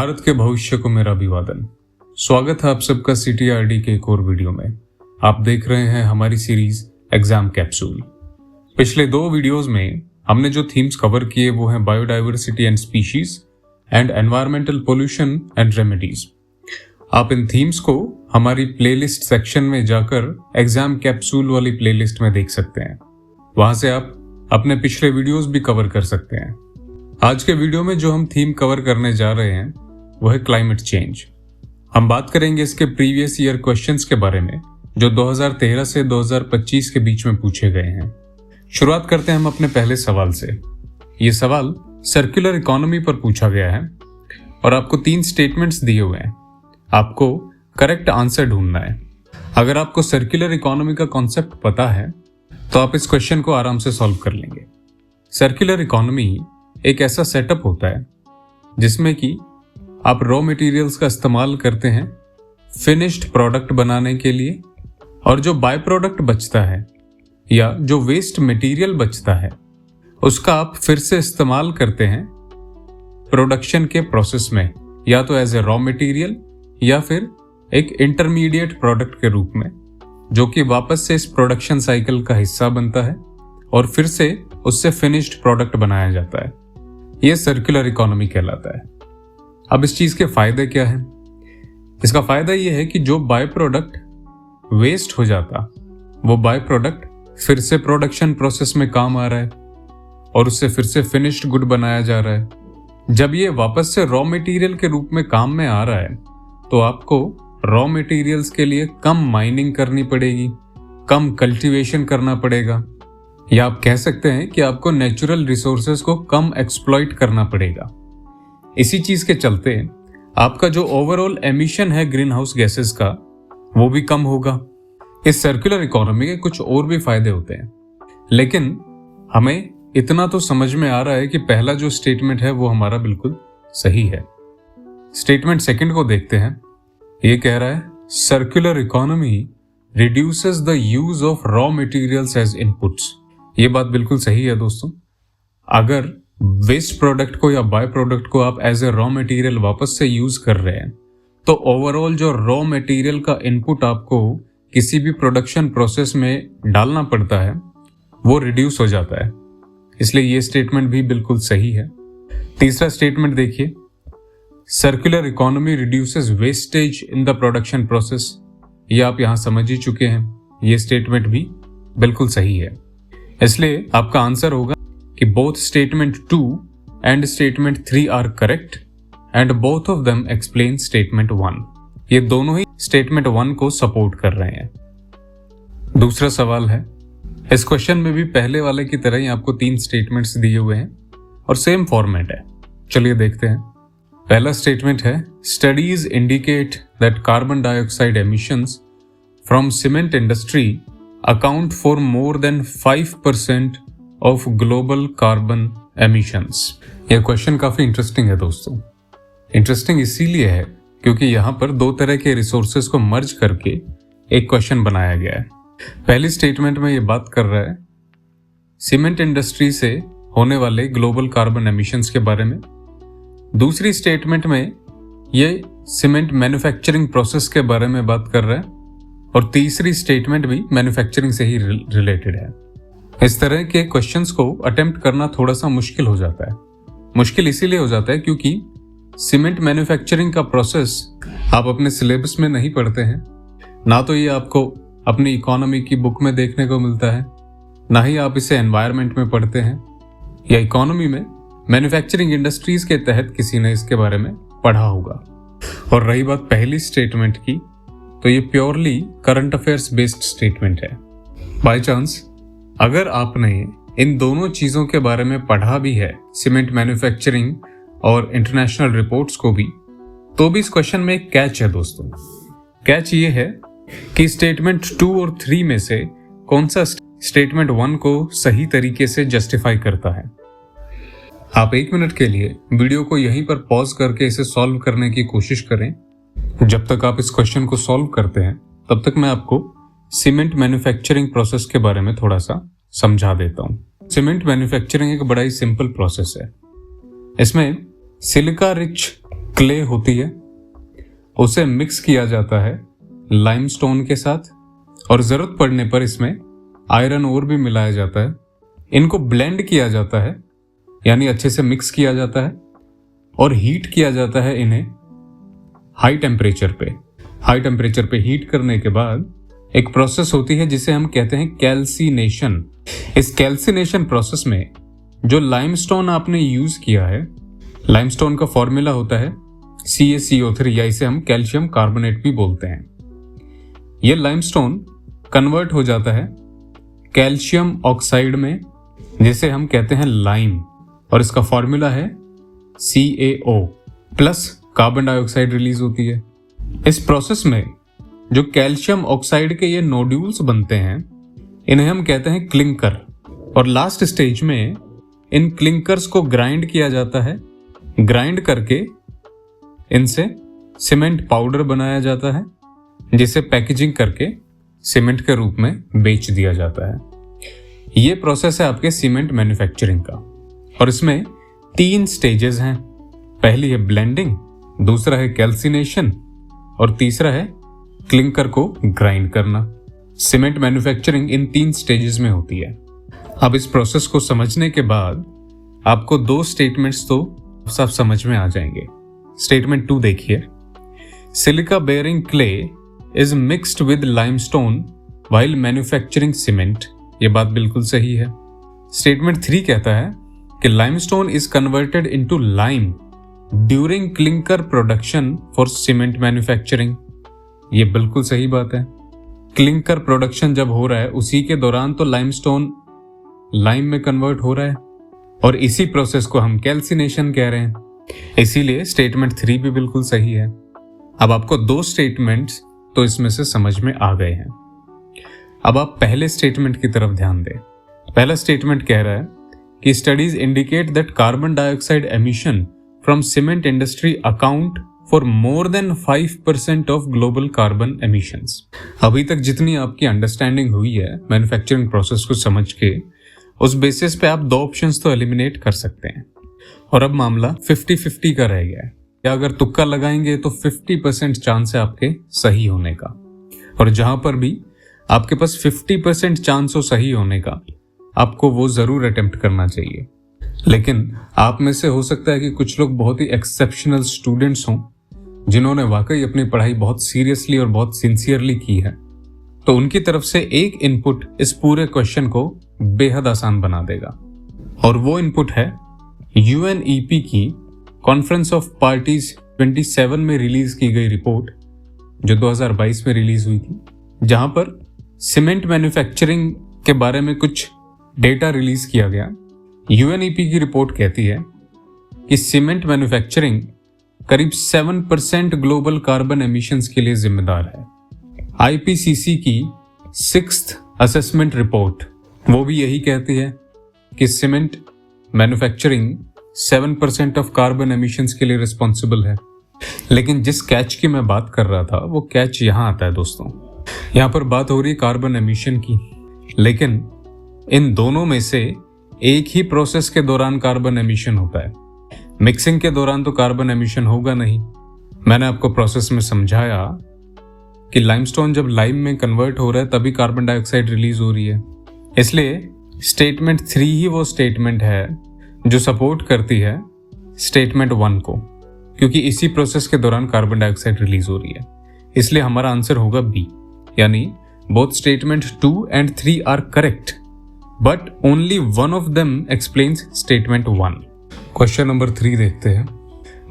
भारत के भविष्य को मेरा अभिवादन। स्वागत है आप सबका CTRD के एक और वीडियो में। आप देख रहे हैं हमारी सीरीज एग्जाम कैप्सूल। पिछले 2 वीडियोस में हमने जो थीम्स कवर किए वो हैं biodiversity and species and environmental pollution and remedies. आप इन थीम्स को हमारी प्लेलिस्ट सेक्शन में जाकर एग्जाम कैप्सूल वाली प्लेलिस्ट में देख सकते हैं। वहां से आप अपने पिछले वीडियोस भी कवर कर सकते हैं। आज के वीडियो में जो हम थीम कवर करने जा रहे हैं वह है क्लाइमेट चेंज। हम बात करेंगे इसके प्रीवियस ईयर क्वेश्चंस के बारे में जो 2013 से 2025 के बीच में पूछे गए हैं। शुरुआत करते हैं हम अपने पहले सवाल से। ये सवाल सर्कुलर इकोनॉमी पर पूछा गया है और आपको 3 स्टेटमेंट्स दिए हुए हैं। आपको करेक्ट आंसर ढूंढना है। अगर आपको सर्कुलर इकोनॉमी का कॉन्सेप्ट पता है तो आप इस क्वेश्चन को आराम से सॉल्व कर लेंगे। सर्कुलर इकोनॉमी एक ऐसा सेटअप होता है जिसमें कि आप रॉ मटेरियल्स का इस्तेमाल करते हैं फिनिश्ड प्रोडक्ट बनाने के लिए, और जो बाय प्रोडक्ट बचता है या जो वेस्ट मटेरियल बचता है उसका आप फिर से इस्तेमाल करते हैं प्रोडक्शन के प्रोसेस में, या तो एज ए रॉ मटेरियल या फिर एक इंटरमीडिएट प्रोडक्ट के रूप में, जो कि वापस से इस प्रोडक्शन साइकिल का हिस्सा बनता है और फिर से उससे फिनिश्ड प्रोडक्ट बनाया जाता है। यह सर्कुलर इकोनॉमी कहलाता है। अब इस चीज के फायदे क्या हैं? इसका फायदा यह है कि जो बाय प्रोडक्ट वेस्ट हो जाता वो बाय प्रोडक्ट फिर से प्रोडक्शन प्रोसेस में काम आ रहा है और उससे फिर से फिनिश्ड गुड बनाया जा रहा है। जब ये वापस से रॉ मटेरियल के रूप में काम में आ रहा है तो आपको रॉ मटेरियल्स के लिए कम माइनिंग करनी पड़ेगी, कम कल्टीवेशन करना पड़ेगा, या आप कह सकते हैं कि आपको नेचुरल रिसोर्सेज को कम एक्सप्लॉइट करना पड़ेगा। इसी चीज के चलते आपका जो ओवरऑल एमिशन है ग्रीन हाउस गैसेस का वो भी कम होगा। इस सर्कुलर इकोनॉमी के कुछ और भी फायदे होते हैं, लेकिन हमें इतना तो समझ में आ रहा है कि पहला जो स्टेटमेंट है वो हमारा बिल्कुल सही है। स्टेटमेंट सेकंड को देखते हैं। ये कह रहा है circular economy reduces the use of raw materials as inputs. ये बात बिल्कुल सही है दोस्तों। अगर वेस्ट प्रोडक्ट को या बाय प्रोडक्ट को आप एज ए रॉ मटेरियल वापस से यूज कर रहे हैं तो ओवरऑल जो रॉ मटेरियल का इनपुट आपको किसी भी प्रोडक्शन प्रोसेस में डालना पड़ता है वो रिड्यूस हो जाता है। इसलिए ये स्टेटमेंट भी बिल्कुल सही है। तीसरा स्टेटमेंट देखिए, circular economy reduces wastage in the production process. ये आप यहां समझ ही चुके हैं। ये स्टेटमेंट भी बिल्कुल सही है। इसलिए आपका आंसर होगा कि both statement 2 and statement 3 are correct and both of them explain statement 1। ये दोनों ही स्टेटमेंट 1 को सपोर्ट कर रहे हैं। दूसरा सवाल है, इस क्वेश्चन में भी पहले वाले की तरह ही आपको 3 स्टेटमेंट्स दिए हुए हैं और सेम फॉर्मेट है। चलिए देखते हैं। पहला स्टेटमेंट है, studies indicate that carbon dioxide emissions from cement industry account for more than 5% of global carbon emissions। यह क्वेश्चन काफी इंटरेस्टिंग है दोस्तों। इंटरेस्टिंग इसीलिए है क्योंकि यहाँ पर 2 तरह के रिसोर्सेज को मर्ज करके एक क्वेश्चन बनाया गया है। पहली स्टेटमेंट में ये बात कर रहा है सीमेंट इंडस्ट्री से होने वाले ग्लोबल कार्बन एमिशंस के बारे में। दूसरी स्टेटमेंट में ये सीमेंट मैन्युफैक्चरिंग प्रोसेस के बारे में बात कर रहा है और तीसरी स्टेटमेंट भी मैन्युफैक्चरिंग से ही रिलेटेड है। इस तरह के क्वेश्चंस को अटेम्प्ट करना थोड़ा सा मुश्किल हो जाता है। मुश्किल इसीलिए हो जाता है क्योंकि सीमेंट मैन्युफैक्चरिंग का प्रोसेस आप अपने सिलेबस में नहीं पढ़ते हैं, ना तो ये आपको अपनी इकोनॉमी की बुक में देखने को मिलता है, ना ही आप इसे एनवायरनमेंट में पढ़ते हैं या इकोनॉमी में मैन्युफैक्चरिंग इंडस्ट्रीज के तहत किसी ने इसके बारे में पढ़ा होगा। और रही बात पहली स्टेटमेंट की, तो ये purely current affairs based statement है। बाय चांस अगर आपने इन दोनों चीजों के बारे में पढ़ा भी है, सीमेंट मैन्युफैक्चरिंग और इंटरनेशनल रिपोर्ट्स को भी, तो भी इस क्वेश्चन में एक कैच है दोस्तों। कैच ये है कि स्टेटमेंट 2 और 3 में से कौन सा स्टेटमेंट 1 को सही तरीके से जस्टिफाई करता है। आप 1 मिनट के लिए वीडियो को यहीं पर पॉज करके इसे सॉल्व करने की कोशिश करें। जब तक आप इस क्वेश्चन को सॉल्व करते हैं तब तक मैं आपको सीमेंट मैन्युफैक्चरिंग प्रोसेस के बारे में थोड़ा सा समझा देता हूं। सीमेंट मैन्युफैक्चरिंग एक बड़ा ही सिंपल प्रोसेस है। इसमें सिलिका रिच क्ले होती है, उसे मिक्स किया जाता है लाइमस्टोन के साथ और ज़रूरत पड़ने पर इसमें आयरन ओर भी मिलाया जाता है। इनको ब्लेंड किया जाता है, यानी अच्छे से मिक्स किया जाता है और हीट किया जाता है इन्हें हाई टेम्परेचर पे। हाई टेम्परेचर पे हीट करने के बाद एक प्रोसेस होती है जिसे हम कहते हैं कैल्सिनेशन। इस कैल्सिनेशन प्रोसेस में जो लाइमस्टोन आपने यूज किया है, लाइमस्टोन का फॉर्मूला होता है CaCO3 या इसे हम कैल्शियम कार्बोनेट भी बोलते हैं। यह लाइमस्टोन कन्वर्ट हो जाता है कैल्शियम ऑक्साइड में, जिसे हम कहते हैं लाइम, और इसका फॉर्मूला है CaO plus carbon dioxide release होती है। इस प्रोसेस में जो कैल्शियम ऑक्साइड के ये नोड्यूल्स बनते हैं, इन्हें हम कहते हैं क्लिंकर, और लास्ट स्टेज में इन क्लिंकर्स को ग्राइंड किया जाता है। ग्राइंड करके इनसे सीमेंट पाउडर बनाया जाता है, जिसे पैकेजिंग करके सीमेंट के रूप में बेच दिया जाता है। ये प्रोसेस है आपके सीमेंट मैन्युफैक्चरिंग का, और इसमें 3 स्टेजेस हैं। पहली है ब्लेंडिंग, दूसरा है कैल्सिनेशन और तीसरा है क्लिंकर को ग्राइंड करना। सीमेंट मैन्युफैक्चरिंग इन 3 स्टेजेस में होती है। अब इस प्रोसेस को समझने के बाद आपको 2 स्टेटमेंट्स तो सब समझ में आ जाएंगे। स्टेटमेंट 2 देखिए, silica bearing clay is mixed with limestone while manufacturing cement. ये बात बिल्कुल सही है। स्टेटमेंट 3 कहता है कि limestone is converted into lime during clinker production for cement manufacturing. ये बिल्कुल सही बात है। क्लिंकर प्रोडक्शन जब हो रहा है उसी के दौरान तो लाइमस्टोन लाइम में कन्वर्ट हो रहा है, और इसी प्रोसेस को हम कैल्सिनेशन कह रहे हैं। इसीलिए स्टेटमेंट 3 भी बिल्कुल सही है। अब आपको 2 स्टेटमेंट्स तो इसमें से समझ में आ गए हैं। अब आप पहले स्टेटमेंट की तरफ ध्यान दें। पहला स्टेटमेंट कह रहा है कि studies indicate that carbon dioxide emission from cement industry account for more than 5% of global carbon emissions. अभी तक जितनी आपकी अंडरस्टैंडिंग हुई है मैन्युफैक्चरिंग प्रोसेस को समझ के, उस बेसिस पे आप 2 ऑप्शंस तो एलिमिनेट कर सकते हैं, और अब मामला 50-50 का रह गया है। या अगर तुक्का लगाएंगे तो 50% चांस है आपके सही होने का, और जहां पर भी आपके पास 50% चांस हो सही होने का, आपको वो जरूर अटेम्प्ट करना चाहिए। लेकिन आप में से हो सकता है कि कुछ लोग बहुत ही एक्सेप्शनल स्टूडेंट्स हों, जिन्होंने वाकई अपनी पढ़ाई बहुत सीरियसली और बहुत सिंसियरली की है, तो उनकी तरफ से एक इनपुट इस पूरे क्वेश्चन को बेहद आसान बना देगा, और वो इनपुट है UNEP की कॉन्फ्रेंस ऑफ पार्टीज 27 में रिलीज की गई रिपोर्ट, जो 2022 में रिलीज हुई थी, जहां पर सीमेंट मैन्युफैक्चरिंग के बारे में कुछ डेटा रिलीज किया गया। UNEP की रिपोर्ट कहती है कि सीमेंट मैन्युफैक्चरिंग करीब 7% ग्लोबल कार्बन एमिशंस के लिए जिम्मेदार है। IPCC की 6th असेसमेंट रिपोर्ट वो भी यही कहती है कि cement manufacturing 7% of carbon emissions के लिए रिस्पॉन्सिबल है। लेकिन जिस कैच की मैं बात कर रहा था, वो कैच यहाँ आता है दोस्तों। यहाँ पर बात हो रही है कार्बन एमिशन की, लेकिन इन दोनों में से एक ही प्रोसेस के दौरान कार्बन एमिशन होता है। मिक्सिंग के दौरान तो कार्बन एमिशन होगा नहीं। मैंने आपको प्रोसेस में समझाया कि लाइमस्टोन जब लाइम में कन्वर्ट हो रहा है तभी कार्बन डाइऑक्साइड रिलीज हो रही है। इसलिए स्टेटमेंट 3 ही वो स्टेटमेंट है जो सपोर्ट करती है स्टेटमेंट 1 को, क्योंकि इसी प्रोसेस के दौरान कार्बन डाइऑक्साइड रिलीज हो रही है। इसलिए हमारा आंसर होगा बी, यानी both statement 2 and 3 are correct, but only one of them explains statement 1। Question number 3 देखते हैं।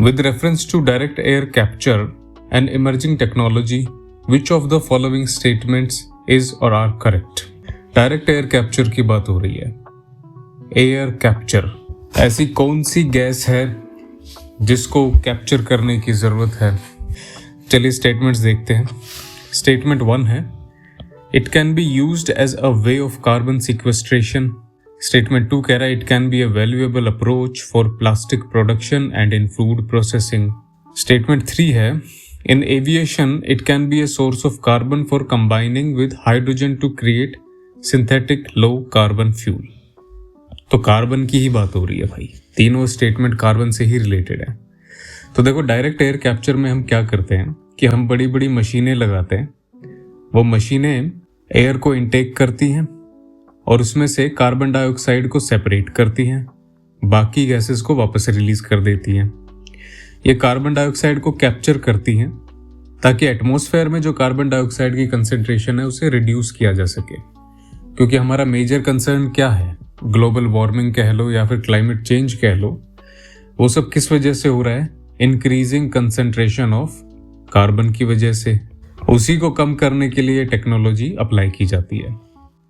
With reference to direct air capture and emerging technology, which of the following statements is और are correct. Direct air capture की बात हो रही है। Air capture, ऐसी कौन सी गैस है जिसको कैप्चर करने की जरूरत है? चलिए स्टेटमेंट्स देखते हैं। स्टेटमेंट 1 है, it can be used as a way of carbon sequestration. Statement 2 कह रहा है, it can be a valuable approach for plastic production and in food processing. Statement 3 है, in aviation it can be a source of carbon for combining with hydrogen to create synthetic low carbon fuel। तो carbon की ही बात हो रही है भाई, तीनों statement carbon से ही रिलेटेड है। तो देखो, डायरेक्ट एयर कैप्चर में हम क्या करते हैं कि हम बड़ी बड़ी मशीनें लगाते हैं। वो मशीनें एयर को इनटेक करती हैं और उसमें से कार्बन डाइऑक्साइड को सेपरेट करती हैं, बाकी गैसेस को वापस रिलीज कर देती हैं। ये कार्बन डाइऑक्साइड को कैप्चर करती हैं ताकि एटमॉस्फेयर में जो कार्बन डाइऑक्साइड की कंसेंट्रेशन है उसे रिड्यूस किया जा सके। क्योंकि हमारा मेजर कंसर्न क्या है, ग्लोबल वार्मिंग कह लो या फिर क्लाइमेट चेंज कह लो, वो सब किस वजह से हो रहा है? इंक्रीजिंग कंसेंट्रेशन ऑफ कार्बन की वजह से। उसी को कम करने के लिए टेक्नोलॉजी अप्लाई की जाती है।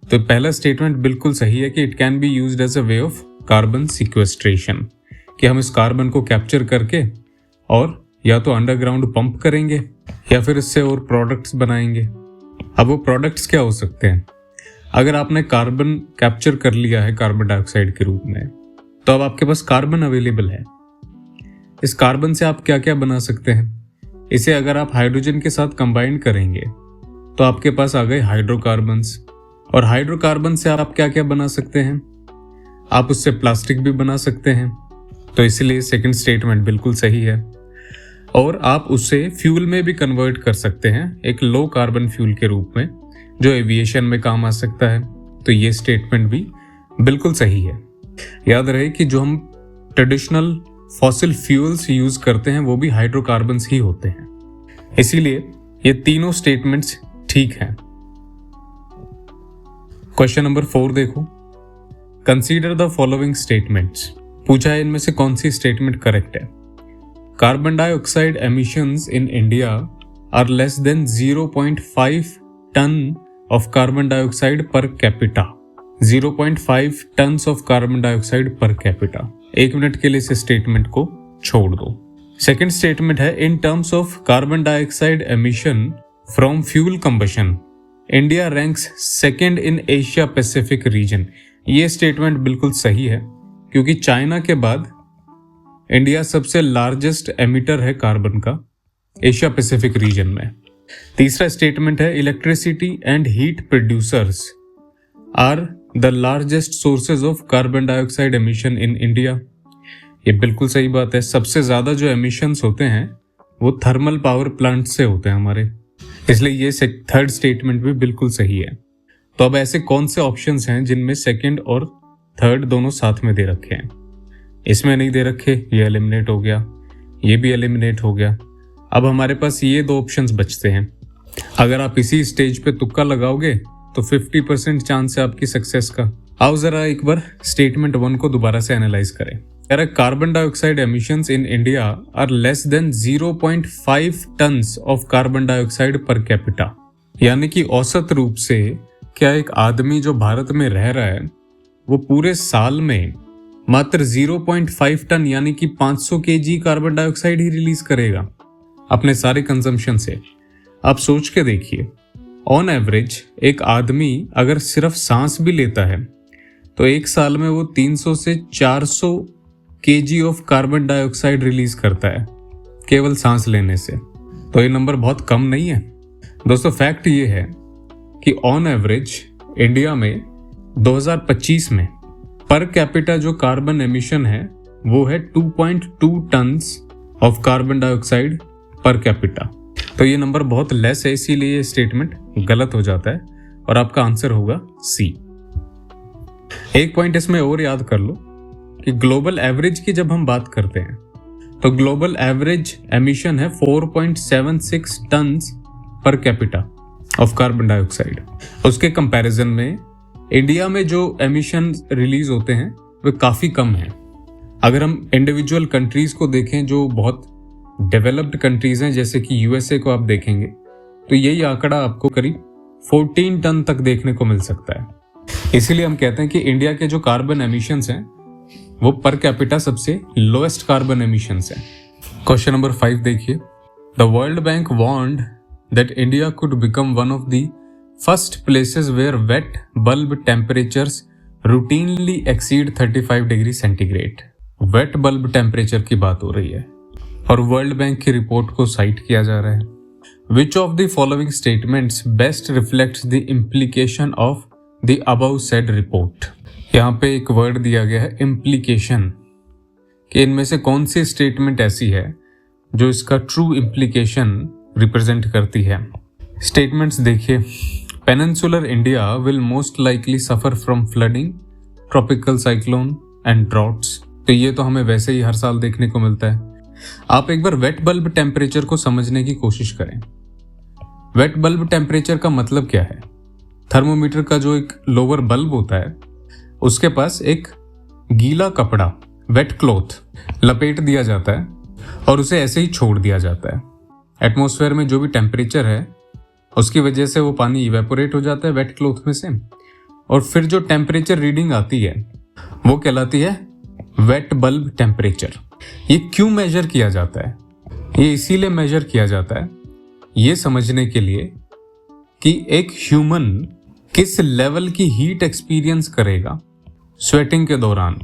तो पहला स्टेटमेंट बिल्कुल सही है कि it can be used as a way of carbon sequestration, कि हम इस कार्बन को कैप्चर करके और या तो अंडरग्राउंड पंप करेंगे या फिर इससे और प्रोडक्ट्स बनाएंगे। अब वो प्रोडक्ट्स क्या हो सकते हैं? अगर आपने कार्बन कैप्चर कर लिया है कार्बन डाइऑक्साइड के रूप में, तो अब आपके पास कार्बन अवेलेबल है। इस कार्बन से आप क्या क्या बना सकते हैं? इसे अगर आप हाइड्रोजन के साथ कंबाइन करेंगे तो आपके पास आ गए हाइड्रोकार्बन्स, और हाइड्रोकार्बन से आप क्या क्या बना सकते हैं? आप उससे प्लास्टिक भी बना सकते हैं। तो इसलिए सेकंड स्टेटमेंट बिल्कुल सही है। और आप उसे फ्यूल में भी कन्वर्ट कर सकते हैं, एक लो कार्बन फ्यूल के रूप में, जो एविएशन में काम आ सकता है। तो ये स्टेटमेंट भी बिल्कुल सही है। याद रहे कि जो हम ट्रेडिशनल फॉसिल फ्यूल्स यूज करते हैं वो भी हाइड्रोकार्बन्स ही होते हैं। इसीलिए ये तीनों स्टेटमेंट्स ठीक हैं। क्वेश्चन नंबर 4 देखो, कंसीडर द फॉलोइंग स्टेटमेंट्स। पूछा है इनमें से कौन सी स्टेटमेंट करेक्ट है। Carbon dioxide emissions in India are less than 0.5 tonne of carbon dioxide per capita. 0.5 tonnes of carbon dioxide per capita. 1 minute के लिए इस स्टेटमेंट को छोड़ दो। सेकंड स्टेटमेंट है, in terms of carbon dioxide emission from fuel combustion India ranks second in Asia Pacific region. ये statement बिल्कुल सही है, क्योंकि चाइना के बाद इंडिया सबसे लार्जेस्ट एमिटर है कार्बन का एशिया पैसिफिक रीजन में। तीसरा स्टेटमेंट है, electricity and heat producers are the largest sources of carbon dioxide emission in India. ये बिल्कुल सही बात है। सबसे ज्यादा जो एमिशंस होते हैं वो थर्मल पावर प्लांट से होते हैं हमारे, इसलिए ये थर्ड स्टेटमेंट भी बिल्कुल सही है। तो अब ऐसे कौन से ऑप्शंस हैं जिनमें सेकंड और थर्ड दोनों साथ में दे रखे हैं? इसमें नहीं दे रखे, ये एलिमिनेट हो गया, ये भी एलिमिनेट हो गया। अब हमारे पास ये 2 ऑप्शंस बचते हैं। अगर आप इसी स्टेज पे तुक्का लगाओगे तो 50% चांस है आपकी सक्सेस का। आओ जरा एक बार स्टेटमेंट 1 को दोबारा से एनालाइज करें। यार, carbon dioxide emissions in India are less than 0.5 tonnes of carbon dioxide per capita. यानी कि औसत रूप से क्या एक आदमी जो भारत में रह रहा है वो पूरे साल में मात्र 0.5 टन यानी कि 500 केजी कार्बन डाइऑक्साइड ही रिलीज करेगा अपने सारे कंजम्पशन से। आप सोच के देखिए, ऑन एवरेज एक आदमी अगर सिर्फ सांस भी लेता है तो एक साल में वो 300 से 400 KG of carbon dioxide release करता है केवल सांस लेने से। तो ये नंबर बहुत कम नहीं है दोस्तों। फैक्ट ये है कि ऑन एवरेज इंडिया में 2025 में पर कैपिटा जो कार्बन एमिशन है वो है 2.2 turns of carbon dioxide per capita. तो ये नंबर बहुत लेस है, इसीलिए ये स्टेटमेंट गलत हो जाता है और आपका आंसर होगा सी। एक पॉइंट इसमें और याद कर लो कि ग्लोबल एवरेज की जब हम बात करते हैं तो ग्लोबल एवरेज एमिशन है 4.76 tonnes per capita of carbon dioxide. उसके कंपैरिजन में इंडिया में जो एमिशन रिलीज होते हैं वे काफी कम है। अगर हम इंडिविजुअल कंट्रीज को देखें जो बहुत डेवलप्ड कंट्रीज हैं, जैसे कि यूएसए को आप देखेंगे तो यही आंकड़ा आपको करीब 14 टन तक देखने को मिल सकता है। इसीलिए हम कहते हैं कि इंडिया के जो कार्बन एमिशंस हैं वो पर कैपिटा सबसे लोएस्ट कार्बन एमिशंस हैं। क्वेश्चन नंबर 5 देखिए, the World Bank warned that India could become one of the first places where wet bulb temperatures routinely exceed 35 degree centigrade. Wet bulb temperature की बात हो रही है और World Bank की report को साइट किया जा रहा है। Which of the following statements best reflects the implication of the above said report. यहाँ पे एक वर्ड दिया गया है इम्प्लीकेशन, कि इनमें से कौन सी स्टेटमेंट ऐसी है जो इसका ट्रू इम्प्लीकेशन रिप्रेजेंट करती है। स्टेटमेंट्स देखिए, peninsular India will most likely suffer from flooding, tropical cyclone and droughts. तो ये तो हमें वैसे ही हर साल देखने को मिलता है। आप एक बार वेट बल्ब टेम्परेचर को समझने की कोशिश करें। वेट बल्ब टेम्परेचर का मतलब क्या है? थर्मोमीटर का जो एक लोअर बल्ब होता है उसके पास एक गीला कपड़ा, वेट क्लॉथ लपेट दिया जाता है और उसे ऐसे ही छोड़ दिया जाता है। एटमॉस्फेयर में जो भी टेम्परेचर है उसकी वजह से वो पानी इवेपोरेट हो जाता है वेट क्लॉथ में से, और फिर जो टेम्परेचर रीडिंग आती है वो कहलाती है वेट बल्ब टेम्परेचर। ये क्यों मेजर किया जाता है? ये इसीलिए मेजर किया जाता है ये समझने के लिए कि एक ह्यूमन किस लेवल की हीट एक्सपीरियंस करेगा स्वेटिंग के दौरान।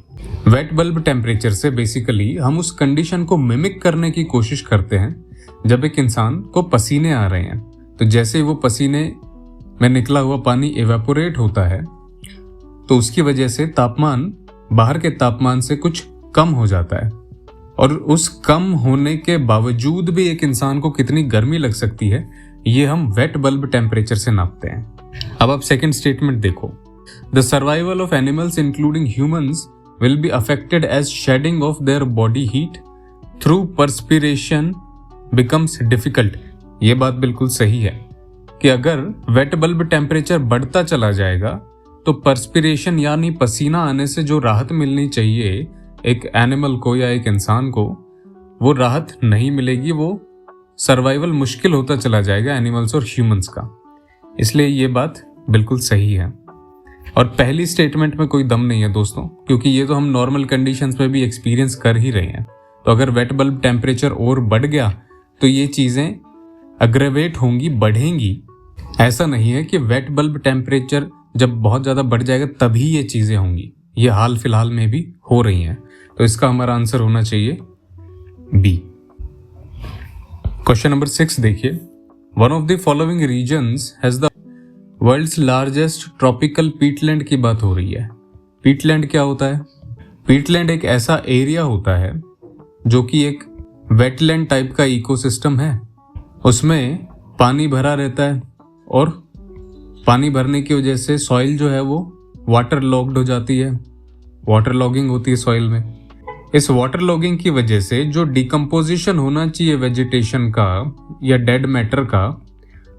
वेट बल्ब टेम्परेचर से बेसिकली हम उस कंडीशन को मिमिक करने की कोशिश करते हैं जब एक इंसान को पसीने आ रहे हैं। तो जैसे ही वो पसीने में निकला हुआ पानी इवेपोरेट होता है तो उसकी वजह से तापमान बाहर के तापमान से कुछ कम हो जाता है, और उस कम होने के बावजूद भी एक इंसान को कितनी गर्मी लग सकती है ये हम वेट बल्ब टेम्परेचर से नापते हैं। अब आप सेकंड स्टेटमेंट देखो, the survival of animals including humans will be affected as shedding of their body heat through perspiration becomes difficult. ये बात बिल्कुल सही है कि अगर वेट बल्ब टेम्परेचर बढ़ता चला जाएगा तो पर्सपिरेशन यानी पसीना आने से जो राहत मिलनी चाहिए एक एनिमल को या एक इंसान को, वो राहत नहीं मिलेगी। वो सर्वाइवल मुश्किल होता चला जाएगा एनिमल्स और ह्यूमंस का। इसलिए ये बात बिल्कुल सही है। और पहली स्टेटमेंट में कोई दम नहीं है दोस्तों, क्योंकि ये तो हम नॉर्मल कंडीशंस में भी एक्सपीरियंस कर ही रहे हैं। तो अगर वेट बल्ब टेम्परेचर और बढ़ गया तो ये चीज़ें अग्रेवेट होंगी, बढ़ेंगी। ऐसा नहीं है कि वेट बल्ब टेम्परेचर जब बहुत ज़्यादा बढ़ जाएगा तभी ये चीज़ें होंगी। ये हाल फिलहाल में भी हो रही हैं। तो इसका हमारा आंसर होना चाहिए बी। क्वेश्चन नंबर 6 देखिए, one of the following regions has the world's largest tropical peatland की बात हो रही है। पीटलैंड क्या होता है? पीटलैंड एक ऐसा एरिया होता है जो कि एक वेटलैंड टाइप का इकोसिस्टम है। उसमें पानी भरा रहता है और पानी भरने की वजह से सॉइल जो है वो वाटर लॉग्ड हो जाती है। वाटर लॉगिंग होती है सॉइल में। इस वाटर लॉगिंग की वजह से जो डिकम्पोजिशन होना चाहिए वेजिटेशन का या डेड मैटर का,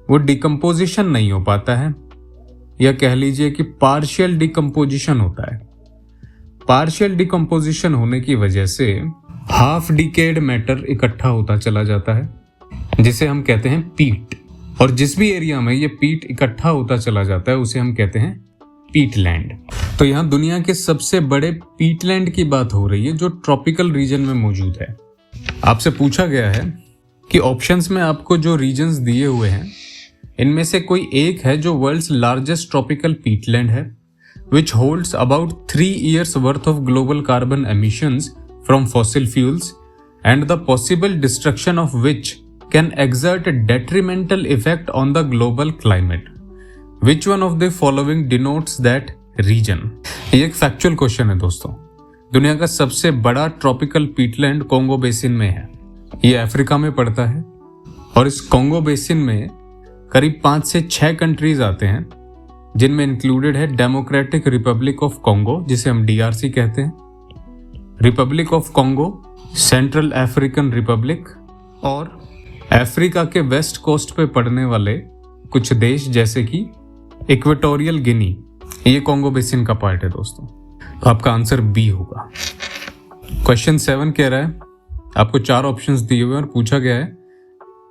वो डिकम्पोजिशन नहीं हो पाता है, या कह लीजिए कि पार्शियल डिकम्पोजिशन होता है। पार्शियल डिकम्पोजिशन होने की वजह से हाफ डिकेड मैटर इकट्ठा होता चला जाता है जिसे हम कहते हैं पीट। और जिस भी एरिया में ये पीट इकट्ठा होता चला जाता है उसे हम कहते हैं पीटलैंड। तो यहाँ दुनिया के सबसे बड़े पीटलैंड की बात हो रही है जो ट्रॉपिकल रीजन में मौजूद है। आपसे पूछा गया है कि ऑप्शंस में आपको जो रीजन्स दिए हुए हैं इनमें से कोई एक है जो वर्ल्ड्स लार्जेस्ट ट्रॉपिकल पीटलैंड है, which holds about 3 years worth of global carbon emissions from fossil fuels and the possible destruction of which can exert a detrimental effect on the global climate. Which one of the following denotes that region? ये एक factual question है दोस्तों। दुनिया का सबसे बड़ा tropical Peatland Congo basin में है। ये अफ्रीका में पड़ता है और इस कोंगो बेसिन में करीब 5 से 6 कंट्रीज आते हैं जिनमें इंक्लूडेड है डेमोक्रेटिक रिपब्लिक ऑफ कोंगो जिसे हम DRC कहते हैं, Republic of Congo, central African Republic और अफ्रीका के वेस्ट कोस्ट पे पड़ने वाले कुछ देश जैसे कि इक्वेटोरियल गिनी। ये कोंगो बेसिन का पार्ट है दोस्तों। तो आपका आंसर बी होगा। क्वेश्चन 7 कह रहा है, आपको 4 ऑप्शंस दिए हुए और पूछा गया है,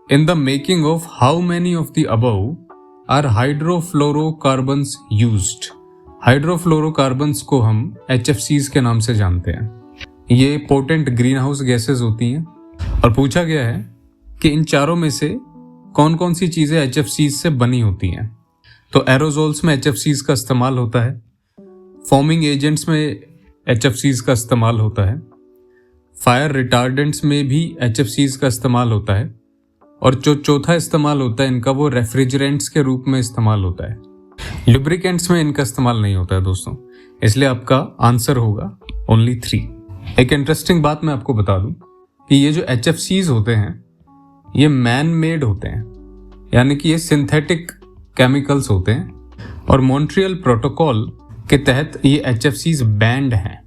in the making of how many of the above are hydrofluorocarbons used. Hydrofluorocarbons को हम HFCs के नाम से जानते हैं। ये पोटेंट ग्रीन हाउस गैसेज होती हैं। और पूछा गया है कि इन चारों में से कौन कौन सी चीज़ें HFCs से बनी होती हैं। तो एरोजोल्स में HFCs का इस्तेमाल होता है, फॉर्मिंग एजेंट्स में HFCs का इस्तेमाल होता है, फायर रिटार्डेंट्स में भी HFCs का इस्तेमाल होता है, और जो चौथा इस्तेमाल होता है इनका वो रेफ्रिजरेंट्स के रूप में इस्तेमाल होता है। लुब्रिकेंट्स में इनका इस्तेमाल नहीं होता है दोस्तों। इसलिए आपका आंसर होगा ओनली 3। एक इंटरेस्टिंग बात मैं आपको बता दूं, कि ये जो HFCs होते हैं ये मैन मेड होते हैं, यानी कि ये सिंथेटिक केमिकल्स होते हैं और मॉन्ट्रियल प्रोटोकॉल के तहत ये HFCs बैंड हैं।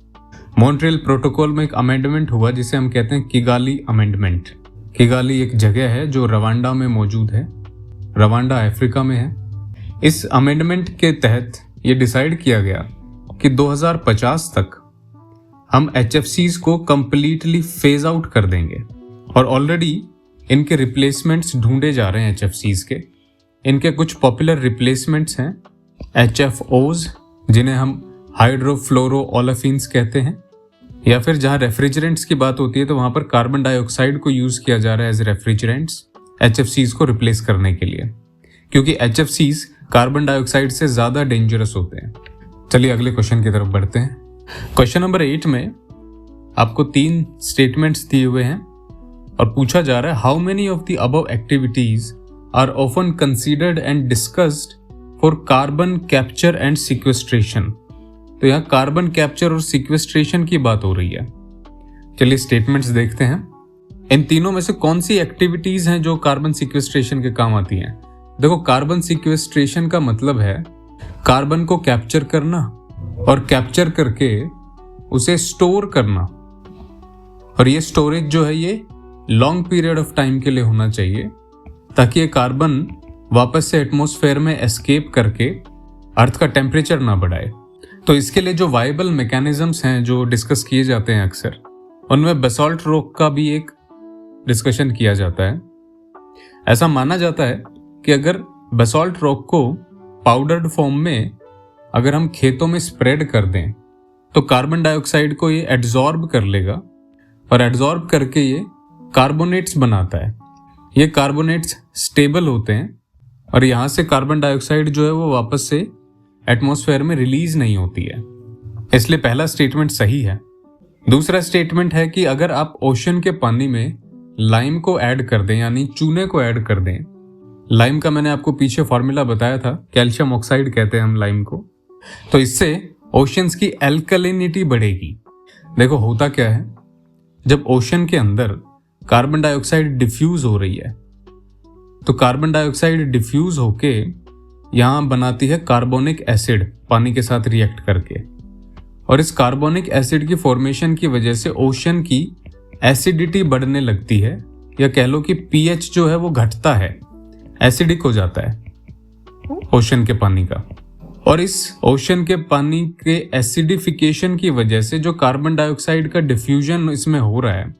मॉन्ट्रियल प्रोटोकॉल में एक अमेंडमेंट हुआ जिसे हम कहते हैं किगाली अमेंडमेंट। किगाली एक जगह है जो रवांडा में मौजूद है, रवांडा अफ्रीका में है। इस अमेंडमेंट के तहत ये डिसाइड किया गया कि 2050 तक हम HFCs को कंप्लीटली फेज आउट कर देंगे और ऑलरेडी इनके रिप्लेसमेंट्स ढूंढे जा रहे हैं HFCs के। इनके कुछ पॉपुलर रिप्लेसमेंट्स हैं HFOs, जिन्हें हम हाइड्रोफ्लोरो ओलेफिन्स कहते हैं, या फिर जहां रेफ्रिजरेंट्स की बात होती है तो वहां पर कार्बन डाइऑक्साइड को यूज किया जा रहा है एज रेफ्रिजरेंट्स HFCs को रिप्लेस करने के लिए, क्योंकि HFCs कार्बन डाइऑक्साइड से ज्यादा डेंजरस होते हैं। चलिए अगले क्वेश्चन की तरफ बढ़ते हैं। क्वेश्चन नंबर 8 में आपको 3 स्टेटमेंट्स दिए हुए हैं और पूछा जा रहा है how many of the above activities are often considered and discussed for carbon capture and sequestration. तो यहाँ कार्बन कैप्चर और सिक्वेस्ट्रेशन की बात हो रही है। चलिए स्टेटमेंट्स देखते हैं। इन तीनों में से कौन सी एक्टिविटीज हैं जो कार्बन सिक्वेस्ट्रेशन के काम आती हैं? देखो, कार्बन सिक्वेस्ट्रेशन का मतलब है कार्बन को कैप्चर करना और कैप्चर करके उसे स्टोर करना, और ये स्टोरेज जो है ये लॉन्ग पीरियड ऑफ टाइम के लिए होना चाहिए ताकि ये कार्बन वापस से एटमॉस्फेयर में एस्केप करके अर्थ का टेम्परेचर ना बढ़ाए। तो इसके लिए जो वायबल मैकेनिज्म्स हैं जो डिस्कस किए जाते हैं अक्सर, उनमें बेसाल्ट रॉक का भी एक डिस्कशन किया जाता है। ऐसा माना जाता है कि अगर बेसाल्ट रॉक को पाउडर्ड फॉर्म में अगर हम खेतों में स्प्रेड कर दें तो कार्बन डाइऑक्साइड को ये एब्जॉर्ब कर लेगा और एब्जॉर्ब करके ये कार्बोनेट्स बनाता है। ये कार्बोनेट्स स्टेबल होते हैं और यहाँ से कार्बन डाइऑक्साइड जो है वो वापस से एटमॉस्फेयर में रिलीज नहीं होती है, इसलिए पहला स्टेटमेंट सही है। दूसरा स्टेटमेंट है कि अगर आप ओशन के पानी में लाइम को ऐड कर दें, यानी चूने को ऐड कर दें, लाइम का मैंने आपको पीछे फॉर्मूला बताया था, कैल्शियम ऑक्साइड कहते हैं हम लाइम को, तो इससे ओशंस की एल्कलिनिटी बढ़ेगी। देखो होता क्या है, जब ओशन के अंदर कार्बन डाइऑक्साइड डिफ्यूज हो रही है तो कार्बन डाइऑक्साइड डिफ्यूज होके यहाँ बनाती है कार्बोनिक एसिड पानी के साथ रिएक्ट करके, और इस कार्बोनिक एसिड की फॉर्मेशन की वजह से ओशन की एसिडिटी बढ़ने लगती है, या कह लो कि पीएच जो है वो घटता है, एसिडिक हो जाता है ओशन के पानी का। और इस ओशन के पानी के एसिडिफिकेशन की वजह से जो कार्बन डाइऑक्साइड का डिफ्यूजन इसमें हो रहा है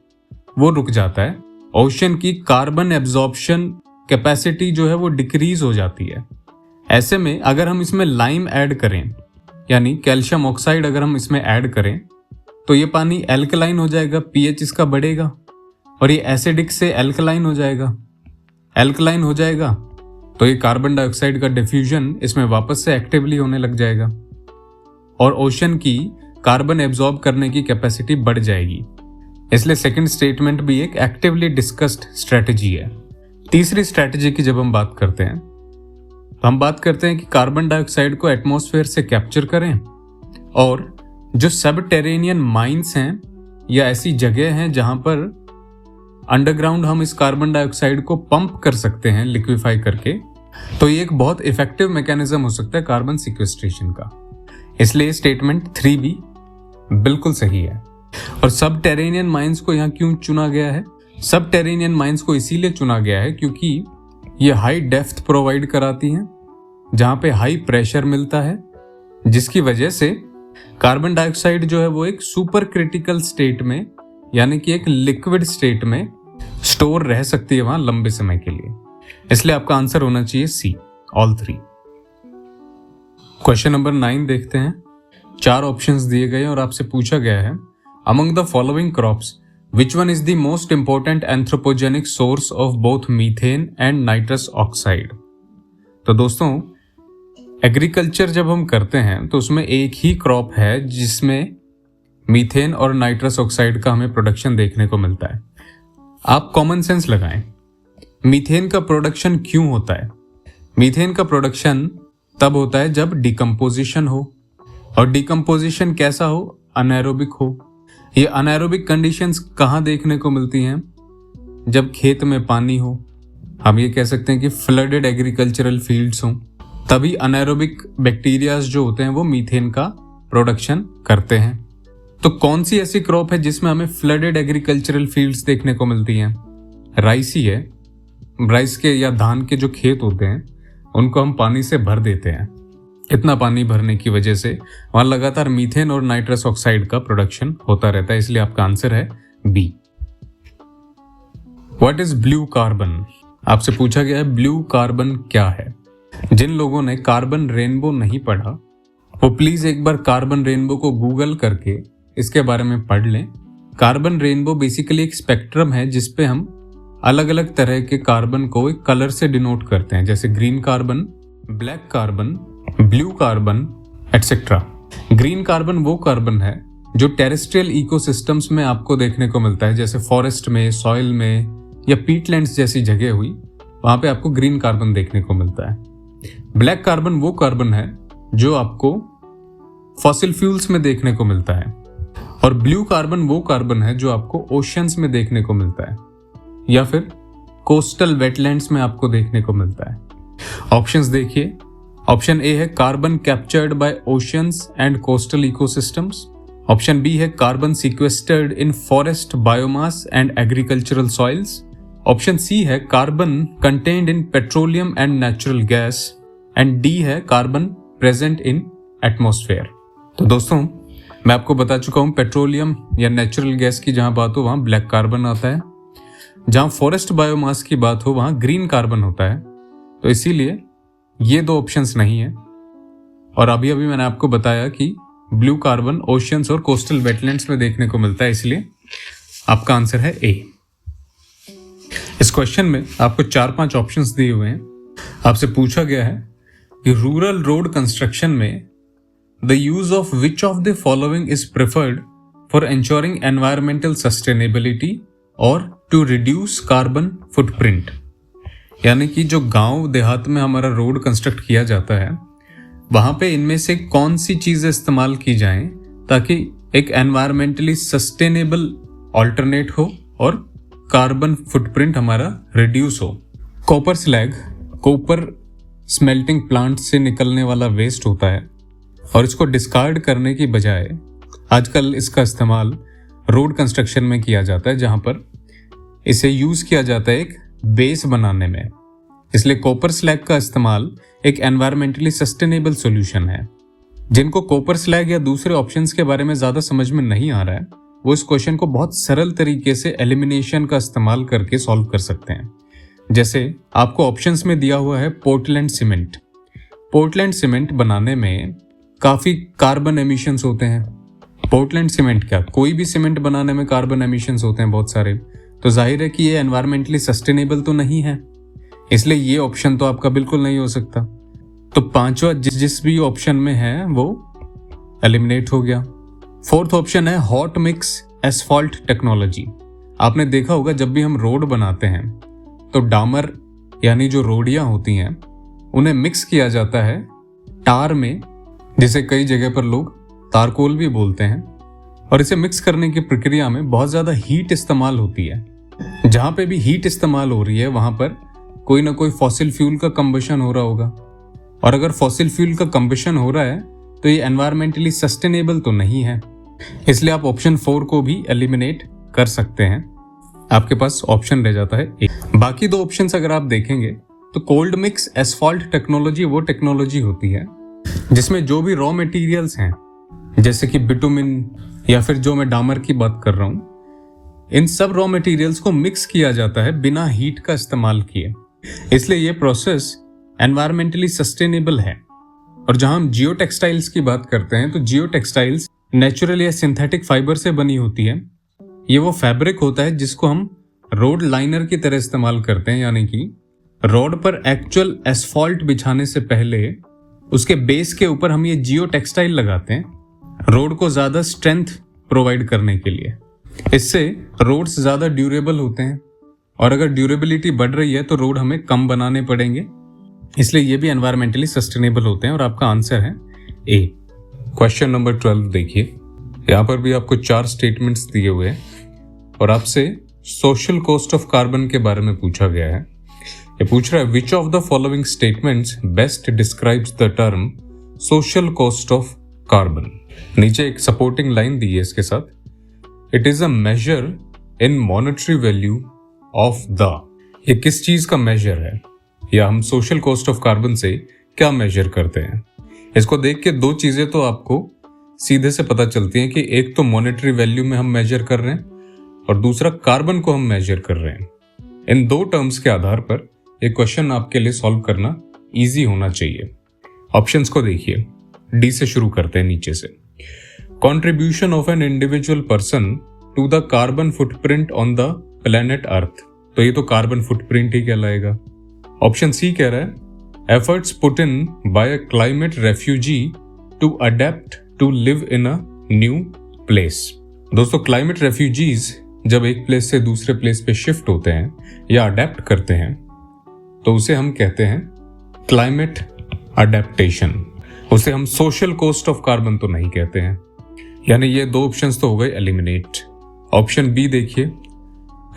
वो रुक जाता है। ओशन की कार्बन एब्जॉर्प्शन कैपेसिटी जो है वो डिक्रीज हो जाती है। ऐसे में अगर हम इसमें लाइम ऐड करें, यानी कैल्शियम ऑक्साइड अगर हम इसमें ऐड करें, तो ये पानी एल्कलाइन हो जाएगा, पीएच इसका बढ़ेगा और ये एसिडिक से एल्कलाइन हो जाएगा। एल्कलाइन हो जाएगा तो ये कार्बन डाइऑक्साइड का डिफ्यूजन इसमें वापस से एक्टिवली होने लग जाएगा और ओशन की कार्बन एब्जॉर्ब करने की कैपेसिटी बढ़ जाएगी। इसलिए सेकंड स्टेटमेंट भी एक एक्टिवली डिस्कस्ड स्ट्रेटजी है। तीसरी स्ट्रेटजी की जब हम बात करते हैं तो हम बात करते हैं कि कार्बन डाइऑक्साइड को एटमॉस्फेयर से कैप्चर करें और जो सबटेरेनियन माइंस हैं या ऐसी जगह हैं जहां पर अंडरग्राउंड हम इस कार्बन डाइऑक्साइड को पंप कर सकते हैं लिक्विफाई करके, तो ये एक बहुत इफेक्टिव मैकेनिज्म हो सकता है कार्बन सिक्वेस्ट्रेशन का। इसलिए स्टेटमेंट 3 भी बिल्कुल सही है। और सबटेरेनियन माइंस को यहाँ क्यों चुना गया है? सबटेरेनियन माइंस को इसीलिए चुना गया है क्योंकि ये हाई डेप्थ प्रोवाइड कराती हैं, जहां पे हाई प्रेशर मिलता है, जिसकी वजह से कार्बन डाइऑक्साइड जो है वो एक सुपर क्रिटिकल स्टेट में, यानी कि एक लिक्विड स्टेट में स्टोर रह सकती है वहां लंबे समय के लिए। इसलिए आपका आंसर होना चाहिए सी, ऑल 3। क्वेश्चन नंबर 9 देखते हैं। 4 ऑप्शंस दिए गए और आपसे पूछा गया है among the following crops which one is the most important anthropogenic source of both methane and nitrous oxide. तो दोस्तों, एग्रीकल्चर जब हम करते हैं तो उसमें एक ही क्रॉप है जिसमें मीथेन और नाइट्रस ऑक्साइड का हमें प्रोडक्शन देखने को मिलता है। आप कॉमन सेंस लगाएं, मीथेन का प्रोडक्शन क्यों होता है? मीथेन का प्रोडक्शन तब होता है जब डिकम्पोजिशन हो, और डिकम्पोजिशन कैसा हो? अनएरोबिक हो। ये अनएरोबिक कंडीशंस कहाँ देखने को मिलती हैं? जब खेत में पानी हो, हम ये कह सकते हैं कि फ्लडेड एग्रीकल्चरल फील्ड्स हों, तभी अनएरोबिक बैक्टीरियाज जो होते हैं वो मीथेन का प्रोडक्शन करते हैं। तो कौन सी ऐसी क्रॉप है जिसमें हमें फ्लडेड एग्रीकल्चरल फील्ड्स देखने को मिलती हैं? राइस ही है। राइस के या धान के जो खेत होते हैं उनको हम पानी से भर देते हैं। इतना पानी भरने की वजह से वहां लगातार मीथेन और नाइट्रस ऑक्साइड का प्रोडक्शन होता रहता है, इसलिए आपका आंसर है B. What is blue carbon? आपसे पूछा गया है ब्लू कार्बन क्या है। जिन लोगों ने कार्बन रेनबो नहीं पढ़ा वो प्लीज एक बार कार्बन रेनबो को गूगल करके इसके बारे में पढ़ लें। कार्बन रेनबो बेसिकली एक स्पेक्ट्रम है जिसपे हम अलग अलग तरह के कार्बन को एक कलर से डिनोट करते हैं, जैसे green carbon, black carbon, blue carbon etcetera. Green carbon वो कार्बन है जो टेरेस्ट्रियल इकोसिस्टम्स में आपको देखने को मिलता है, जैसे फॉरेस्ट में, सॉइल में या पीटलैंड्स जैसी जगह हुई, वहां पे आपको ग्रीन कार्बन देखने को मिलता है। ब्लैक कार्बन वो कार्बन है जो आपको फॉसिल फ्यूल्स में देखने को मिलता है, और ब्लू कार्बन वो कार्बन है जो आपको ओशियंस में देखने को मिलता है या फिर कोस्टल वेटलैंड्स में आपको देखने को मिलता है। ऑप्शंस देखिए। ऑप्शन ए है carbon captured by oceans and coastal ecosystems. Option B है carbon sequestered in forest biomass and agricultural soils. Option C है carbon contained in petroleum and natural gas, and D है carbon present in atmosphere. तो दोस्तों, मैं आपको बता चुका हूं पेट्रोलियम या नेचुरल गैस की जहां बात हो वहां ब्लैक कार्बन आता है, जहां फॉरेस्ट बायोमास की बात हो वहां ग्रीन कार्बन होता है। तो इसीलिए ये दो ऑप्शंस नहीं है। और अभी अभी मैंने आपको बताया कि ब्लू कार्बन ओशियंस और कोस्टल वेटलैंड्स में देखने को मिलता है, इसलिए आपका आंसर है ए। इस क्वेश्चन में आपको 4-5 ऑप्शंस दिए हुए हैं। आपसे पूछा गया है कि रूरल रोड कंस्ट्रक्शन में the use of which of the following is preferred for ensuring environmental sustainability or to reduce carbon footprint। यानी कि जो गांव देहात में हमारा रोड कंस्ट्रक्ट किया जाता है वहां पे इनमें से कौन सी चीजें इस्तेमाल की जाएं ताकि एक एनवायरमेंटली सस्टेनेबल ऑल्टरनेट हो और कार्बन फुटप्रिंट हमारा रिड्यूस हो। Copper slag copper smelting plant से निकलने वाला वेस्ट होता है, और इसको डिस्कार्ड करने की बजाय आजकल इसका इस्तेमाल रोड कंस्ट्रक्शन में किया जाता है, जहां पर इसे यूज किया जाता है एक बेस बनाने में। इसलिए कॉपर स्लैग का इस्तेमाल एक एनवायरमेंटली सस्टेनेबल सॉल्यूशन है। जिनको कॉपर स्लैग या दूसरे ऑप्शंस के बारे में ज्यादा समझ में नहीं आ रहा है वो इस क्वेश्चन को बहुत सरल तरीके से एलिमिनेशन का इस्तेमाल करके सॉल्व कर सकते हैं। जैसे आपको ऑप्शंस में दिया हुआ है पोर्टलैंड सीमेंट। पोर्टलैंड सीमेंट बनाने में काफी कार्बन एमिशंस होते हैं। पोर्टलैंड सीमेंट क्या, कोई भी सीमेंट बनाने में कार्बन एमिशंस होते हैं बहुत सारे, तो जाहिर है कि ये एनवायरमेंटली सस्टेनेबल तो नहीं है, इसलिए ये ऑप्शन तो आपका बिल्कुल नहीं हो सकता। तो पांचवा जिस भी ऑप्शन में है वो एलिमिनेट हो गया। फोर्थ ऑप्शन है हॉट मिक्स एसफॉल्ट टेक्नोलॉजी। आपने देखा होगा जब भी हम रोड बनाते हैं तो डामर यानी जो रोडियां होती हैं उन्हें मिक्स किया जाता है टार में, जिसे कई जगह पर लोग तारकोल भी बोलते हैं, और इसे मिक्स करने की प्रक्रिया में बहुत ज्यादा हीट इस्तेमाल होती है। जहां पे भी हीट इस्तेमाल हो रही है वहां पर कोई ना कोई फॉसिल फ्यूल का कंबशन हो रहा होगा, और अगर फॉसिल फ्यूल का कंबशन हो रहा है तो ये एनवायरमेंटली सस्टेनेबल तो नहीं है, इसलिए आप ऑप्शन 4 को भी एलिमिनेट कर सकते हैं। आपके पास ऑप्शन रह जाता है ए। बाकी दो ऑप्शंस अगर आप देखेंगे तो कोल्ड मिक्स एसफॉल्ट टेक्नोलॉजी वो टेक्नोलॉजी होती है जिसमें जो भी रॉ मटेरियल्स हैं, जैसे कि बिटुमिन या फिर जो मैं डामर की बात कर रहा हूं, इन सब रॉ मटेरियल्स को मिक्स किया जाता है बिना हीट का इस्तेमाल किए, इसलिए ये प्रोसेस एनवायरमेंटली सस्टेनेबल है। और जहां हम जियो टेक्सटाइल्स की बात करते हैं तो जियो टेक्सटाइल्स नेचुरल या सिंथेटिक फाइबर से बनी होती है। ये वो फैब्रिक होता है जिसको हम रोड लाइनर की तरह इस्तेमाल करते हैं, यानी कि रोड पर एक्चुअल एसफॉल्ट बिछाने से पहले उसके बेस के ऊपर हम ये जियो टेक्सटाइल लगाते हैं रोड को ज्यादा स्ट्रेंथ प्रोवाइड करने के लिए। इससे रोड्स ज्यादा ड्यूरेबल होते हैं, और अगर ड्यूरेबिलिटी बढ़ रही है तो रोड हमें कम बनाने पड़ेंगे, इसलिए ये भी एनवायरमेंटली सस्टेनेबल होते हैं। और आपका आंसर है ए। क्वेश्चन नंबर 12 देखिए। यहाँ पर भी आपको 4 स्टेटमेंट्स दिए हुए हैं और आपसे सोशल कॉस्ट ऑफ कार्बन के बारे में पूछा गया है। ये पूछ रहा है which of the following statements best describes the term social cost of carbon. नीचे एक सपोर्टिंग लाइन दी है इसके साथ, it is a measure in monetary value of the. ये किस चीज का मेजर है, या हम सोशल कॉस्ट ऑफ कार्बन से क्या मेजर करते हैं। इसको देख के 2 चीजें तो आपको सीधे से पता चलती हैं कि एक तो मॉनेटरी वैल्यू में हम मेजर कर रहे हैं और दूसरा कार्बन को हम मेजर कर रहे हैं। इन 2 टर्म्स के आधार पर एक क्वेश्चन आपके लिए सॉल्व करना इजी होना चाहिए। ऑप्शंस को देखिए, डी से शुरू करते हैं नीचे से। Contribution of an individual person to the carbon footprint on the planet Earth, तो ये तो कार्बन फुटप्रिंट ही कहलाएगा। ऑप्शन सी कह रहा है efforts put in by a climate refugee to adapt to live in a new place. दोस्तों, climate refugees जब एक प्लेस से दूसरे प्लेस पे शिफ्ट होते हैं या अडेप्ट करते हैं तो उसे हम कहते हैं क्लाइमेट अडेप्टेशन। उसे हम सोशल कॉस्ट ऑफ कार्बन तो नहीं कहते हैं। यानी ये 2 ऑप्शंस तो हो गए एलिमिनेट। ऑप्शन बी देखिए,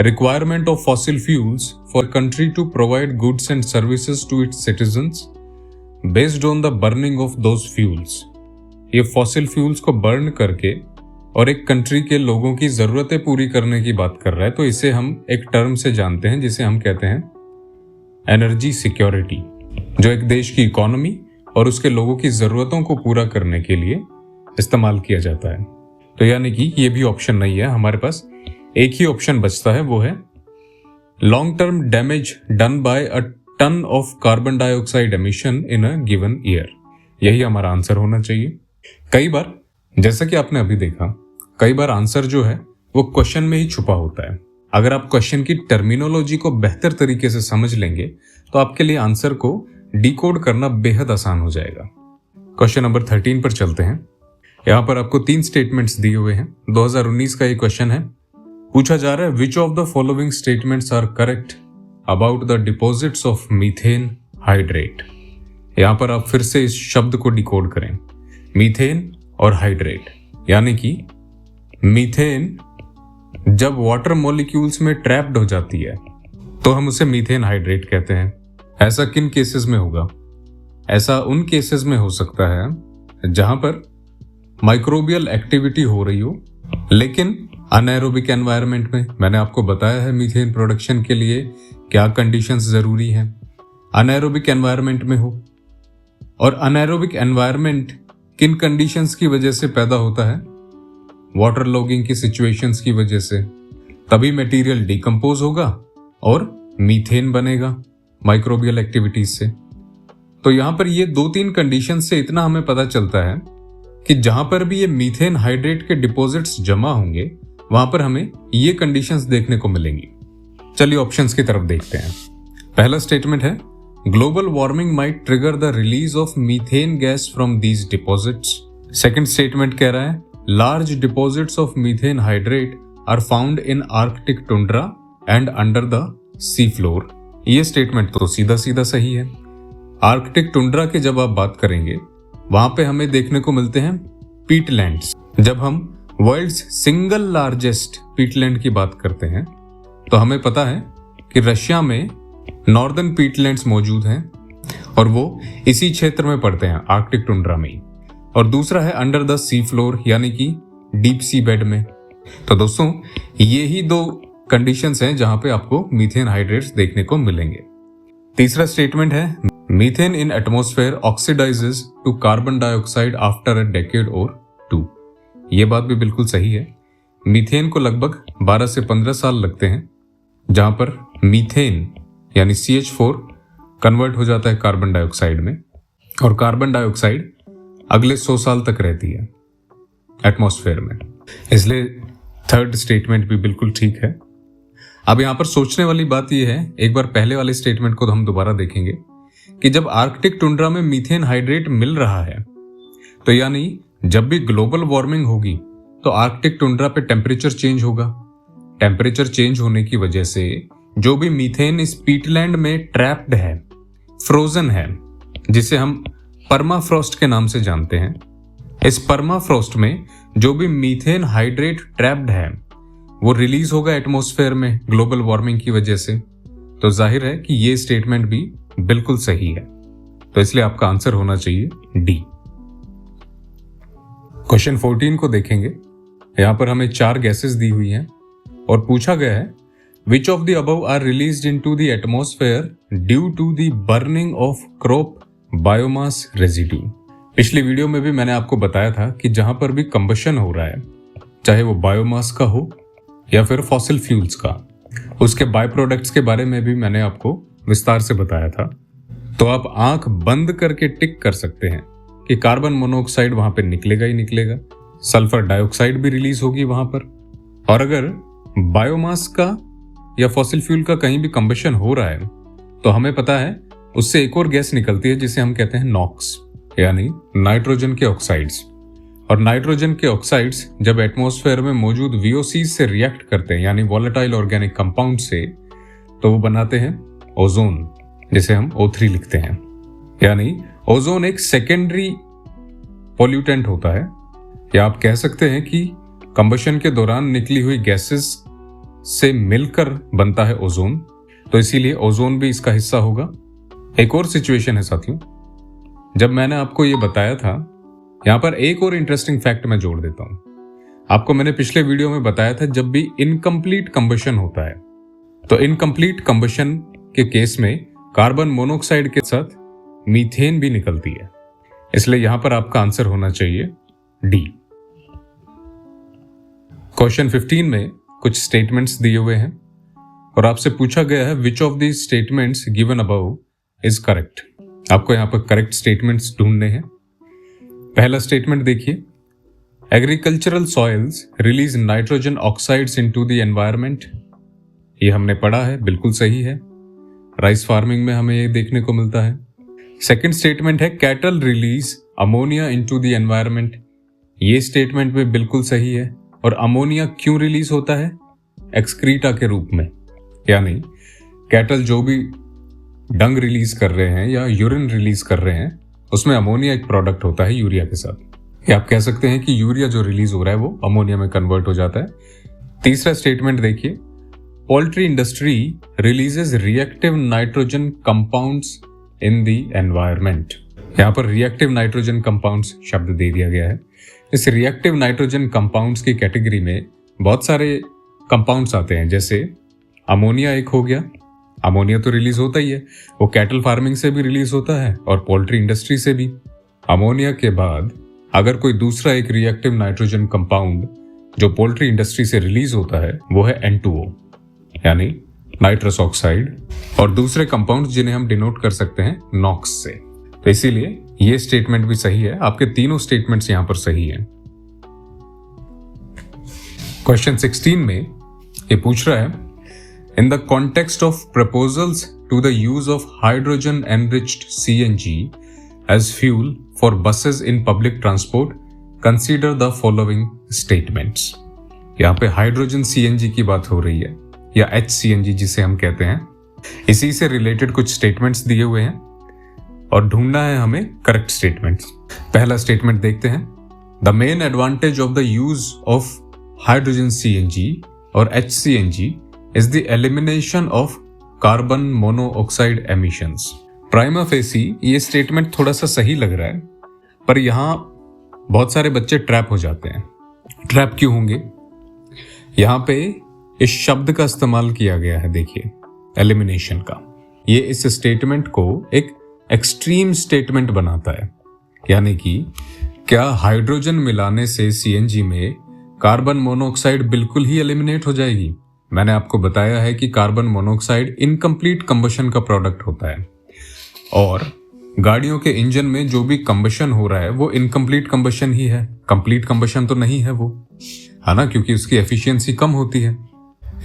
requirement of fossil fuels for country to provide goods and services to its citizens based on the burning of those fuels. ये फॉसिल फ्यूल्स को बर्न करके और एक कंट्री के लोगों की जरूरतें पूरी करने की बात कर रहा है, तो इसे हम एक टर्म से जानते हैं जिसे हम कहते हैं एनर्जी सिक्योरिटी, जो एक देश की इकोनॉमी और उसके लोगों की जरूरतों को पूरा करने के लिए इस्तेमाल किया जाता है। तो यानी कि ये भी ऑप्शन नहीं है, हमारे पास एक ही ऑप्शन बचता है, वो है long term damage done by a ton of carbon dioxide emission in a given year. यही हमारा आंसर होना चाहिए। कई बार, जैसा कि आपने अभी देखा, कई बार आंसर जो है वो क्वेश्चन में ही छुपा होता है। अगर आप क्वेश्चन की टर्मिनोलॉजी को बेहतर तरीके से समझ लेंगे तो आपके लिए आंसर को डिकोड करना बेहद आसान हो जाएगा। क्वेश्चन नंबर 13 पर चलते हैं। यहाँ पर आपको 3 स्टेटमेंट्स दिए हुए हैं। 2019 का ये क्वेश्चन है। पूछा जा रहा है which of the following statements are correct about the deposits of methane hydrate. यहाँ पर आप फिर से इस शब्द को डिकोड करें, मीथेन और हाइड्रेट। यानी कि मीथेन जब वाटर मॉलिक्यूल्स में ट्रैप्ड हो जाती है तो हम उसे मीथेन हाइड्रेट कहते हैं। ऐसा किन केसेस में होगा? ऐसा उन केसेस में हो सकता है जहां पर माइक्रोबियल एक्टिविटी हो रही हो, लेकिन अनएरोबिक एनवायरनमेंट में। मैंने आपको बताया है मीथेन प्रोडक्शन के लिए क्या कंडीशंस जरूरी हैं। अनएरोबिक एनवायरनमेंट में हो, और अनएरोबिक एनवायरनमेंट किन कंडीशंस की वजह से पैदा होता है? वाटर लॉगिंग की सिचुएशंस की वजह से। तभी मटेरियल डिकम्पोज होगा और मीथेन बनेगा माइक्रोबियल एक्टिविटीज से। तो यहां पर ये 2-3 कंडीशन से इतना हमें पता चलता है कि जहां पर भी ये मीथेन हाइड्रेट के डिपॉजिट्स जमा होंगे वहां पर हमें ये कंडीशंस देखने को मिलेंगी। चलिए ऑप्शंस की तरफ देखते हैं। पहला स्टेटमेंट है global warming might trigger the release of methane gas from these deposits. Second statement कह रहा है large deposits of methane hydrate are found in Arctic tundra and under the sea floor. ये स्टेटमेंट तो सीधा सीधा सही है। आर्कटिक टुंड्रा की जब आप बात करेंगे वहां पे हमें देखने को मिलते हैं पीटलैंड्स। जब हम वर्ल्ड्स सिंगल लार्जेस्ट पीटलैंड की बात करते हैं तो हमें पता है कि रशिया में नॉर्दर्न पीटलैंड्स मौजूद हैं और वो इसी क्षेत्र में पड़ते हैं, आर्कटिक टुंड्रा में ही। और दूसरा है अंडर द सी फ्लोर, यानी कि डीप सी बेड में। तो दोस्तों ये ही 2 कंडीशंस हैं जहां पे आपको मीथेन हाइड्रेट्स देखने को मिलेंगे। तीसरा स्टेटमेंट है methane in atmosphere oxidizes to carbon dioxide after a decade और 2। ये बात भी बिल्कुल सही है। मीथेन को लगभग 12 से 15 साल लगते हैं, जहां पर मीथेन यानी CH4 कन्वर्ट हो जाता है कार्बन डाइऑक्साइड में, और कार्बन डाइऑक्साइड अगले 100 साल तक रहती है एटमॉस्फेयर में। इसलिए थर्ड स्टेटमेंट भी बिल्कुल ठीक है। अब यहां पर सोचने वाली बात यह है, एक बार पहले वाले स्टेटमेंट को हम दोबारा देखेंगे कि जब आर्कटिक टुंड्रा में मीथेन हाइड्रेट मिल रहा है तो यानी जब भी ग्लोबल वार्मिंग होगी तो आर्कटिक टुंड्रा पे टेम्परेचर चेंज होगा। टेम्परेचर चेंज होने की वजह से जो भी मीथेन इस पीटलैंड में ट्रैप्ड है, फ्रोजन है, जिसे हम परमाफ्रॉस्ट के नाम से जानते हैं, इस परमाफ्रॉस्ट में जो भी मीथेन हाइड्रेट ट्रैप्ड है वो रिलीज होगा एटमॉस्फेयर में ग्लोबल वार्मिंग की वजह से। तो जाहिर है कि ये स्टेटमेंट भी बिल्कुल सही है, तो इसलिए आपका आंसर होना चाहिए डी। क्वेश्चन 14 को देखेंगे। यहां पर हमें 4 गैसेस दी हुई हैं और पूछा गया है which of the above are released into the atmosphere due to the burning of crop biomass residue. पिछली वीडियो में भी मैंने आपको बताया था कि जहां पर भी कंबशन हो रहा है, चाहे वो बायोमास का हो या फिर फॉसिल फ्यूल्स का, उसके बाय प्रोडक्ट्स के बारे में भी मैंने आपको विस्तार से बताया था। तो आप आंख बंद करके टिक कर सकते हैं कि कार्बन मोनोऑक्साइड वहां पे निकलेगा ही निकलेगा, सल्फर डाइऑक्साइड भी रिलीज होगी वहां पर। और अगर बायोमास का या फॉसिल फ्यूल का कहीं भी कंबशन हो रहा है तो हमें पता है उससे एक और गैस निकलती है जिसे हम कहते हैं नॉक्स, यानी नाइट्रोजन के ऑक्साइड्स। और नाइट्रोजन के ऑक्साइड्स जब एटमॉस्फेयर में मौजूद VOCs से रिएक्ट करते हैं, यानी वॉलेटाइल ऑर्गेनिक कंपाउंड से, तो वो बनाते हैं ओजोन, जिसे हम O3 लिखते हैं। यानी ओजोन एक सेकेंडरी पॉल्यूटेंट होता है, या आप कह सकते हैं कि कंबशन के दौरान निकली हुई गैसेस से मिलकर बनता है ओजोन, तो इसीलिए ओजोन भी इसका हिस्सा होगा। एक और सिचुएशन है साथियों, जब मैंने आपको ये बताया था, यहां पर एक और इंटरेस्टिंग फैक्ट मैं जोड़ देता हूं। आपको मैंने पिछले वीडियो में बताया था जब भी इनकम्प्लीट कंबशन होता है, तो इनकम्प्लीट कंबशन के केस में कार्बन मोनोऑक्साइड के साथ मीथेन भी निकलती है, इसलिए यहां पर आपका आंसर होना चाहिए डी। क्वेश्चन 15 में कुछ स्टेटमेंट्स दिए हुए हैं और आपसे पूछा गया है which of these statements given above is correct. आपको यहां पर करेक्ट स्टेटमेंट्स ढूंढने हैं। पहला स्टेटमेंट देखिए, agricultural soils release nitrogen oxides into the environment. ये हमने पढ़ा है, बिल्कुल सही है। राइस फार्मिंग में हमें ये देखने को मिलता है। सेकंड स्टेटमेंट है cattle release ammonia into the environment. ये स्टेटमेंट भी बिल्कुल सही है। और अमोनिया क्यों रिलीज होता है? एक्सक्रीटा के रूप में, यानी कैटल जो भी डंग रिलीज कर रहे हैं या यूरिन रिलीज कर रहे हैं, उसमें अमोनिया एक प्रोडक्ट होता है यूरिया के साथ। या आप कह सकते हैं कि यूरिया जो रिलीज हो रहा है वो अमोनिया में कन्वर्ट हो जाता है। तीसरा स्टेटमेंट देखिए, poultry industry releases reactive nitrogen compounds in the environment. यहां पर रिएक्टिव नाइट्रोजन कंपाउंड्स शब्द दे दिया गया है। इस रिएक्टिव नाइट्रोजन कंपाउंड्स की कैटेगरी में बहुत सारे कंपाउंड्स आते हैं, जैसे अमोनिया एक हो गया। अमोनिया तो रिलीज होता ही है, वो कैटल फार्मिंग से भी रिलीज होता है और पोल्ट्री इंडस्ट्री से भी। अमोनिया के बाद अगर कोई दूसरा एक रिएक्टिव नाइट्रोजन कंपाउंड जो पोल्ट्री इंडस्ट्री से रिलीज होता है वो है N2O, यानी नाइट्रस ऑक्साइड, और दूसरे कंपाउंड जिन्हें हम डिनोट कर सकते हैं नॉक्स से। तो इसीलिए ये स्टेटमेंट भी सही है। आपके तीनों स्टेटमेंट्स यहां पर सही हैं। क्वेश्चन 16 में ये पूछ रहा है, in the context of proposals to the use of hydrogen enriched CNG as fuel for buses in public transport, consider the following statements. यहां पे हाइड्रोजन CNG की बात हो रही है, या HCNG जिसे हम कहते हैं। इसी से रिलेटेड कुछ स्टेटमेंट्स दिए हुए हैं और ढूंढना है हमें करेक्ट स्टेटमेंट्स। पहला स्टेटमेंट देखते हैं, the main advantage of the use of hydrogen CNG और HCNG is the elimination of carbon monoxide emissions. Prima facie ये स्टेटमेंट थोड़ा सा सही लग रहा है, पर यहां बहुत सारे बच्चे ट्रैप हो जाते हैं। ट्रैप क्यों होंगे? यहां पे इस शब्द का इस्तेमाल किया गया है, देखिए, एलिमिनेशन का। ये इस स्टेटमेंट को एक एक्सट्रीम स्टेटमेंट बनाता है, यानी कि क्या हाइड्रोजन मिलाने से CNG में कार्बन मोनोऑक्साइड बिल्कुल ही एलिमिनेट हो जाएगी? मैंने आपको बताया है कि कार्बन मोनोऑक्साइड इनकम्प्लीट कंबशन का प्रोडक्ट होता है, और गाड़ियों के इंजन में जो भी कंबशन हो रहा है वो इनकम्प्लीट कंबशन ही है, कंप्लीट कंबशन तो नहीं है वो, है ना, क्योंकि उसकी एफिशिएंसी कम होती है।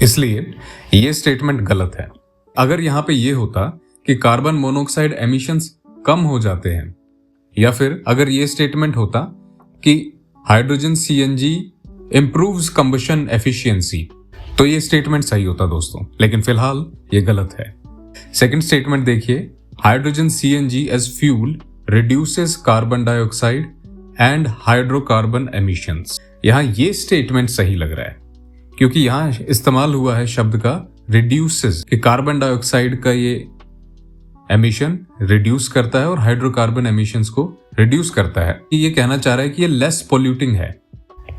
इसलिए ये स्टेटमेंट गलत है। अगर यहां पे ये होता कि कार्बन मोनोऑक्साइड एमिशंस कम हो जाते हैं, या फिर अगर ये स्टेटमेंट होता कि hydrogen CNG improves combustion efficiency, तो ये स्टेटमेंट सही होता दोस्तों, लेकिन फिलहाल ये गलत है। सेकंड स्टेटमेंट देखिए, hydrogen CNG as fuel reduces carbon dioxide and hydrocarbon emissions. यहाँ ये स्टेटमेंट सही लग रहा है क्योंकि यहाँ इस्तेमाल हुआ है शब्द का रिड्यूसेस, कि कार्बन डाइऑक्साइड का ये एमिशन रिड्यूस करता है और हाइड्रोकार्बन एमिशंस को रिड्यूस करता है। ये कहना चाह रहा है कि ये लेस पोल्यूटिंग है।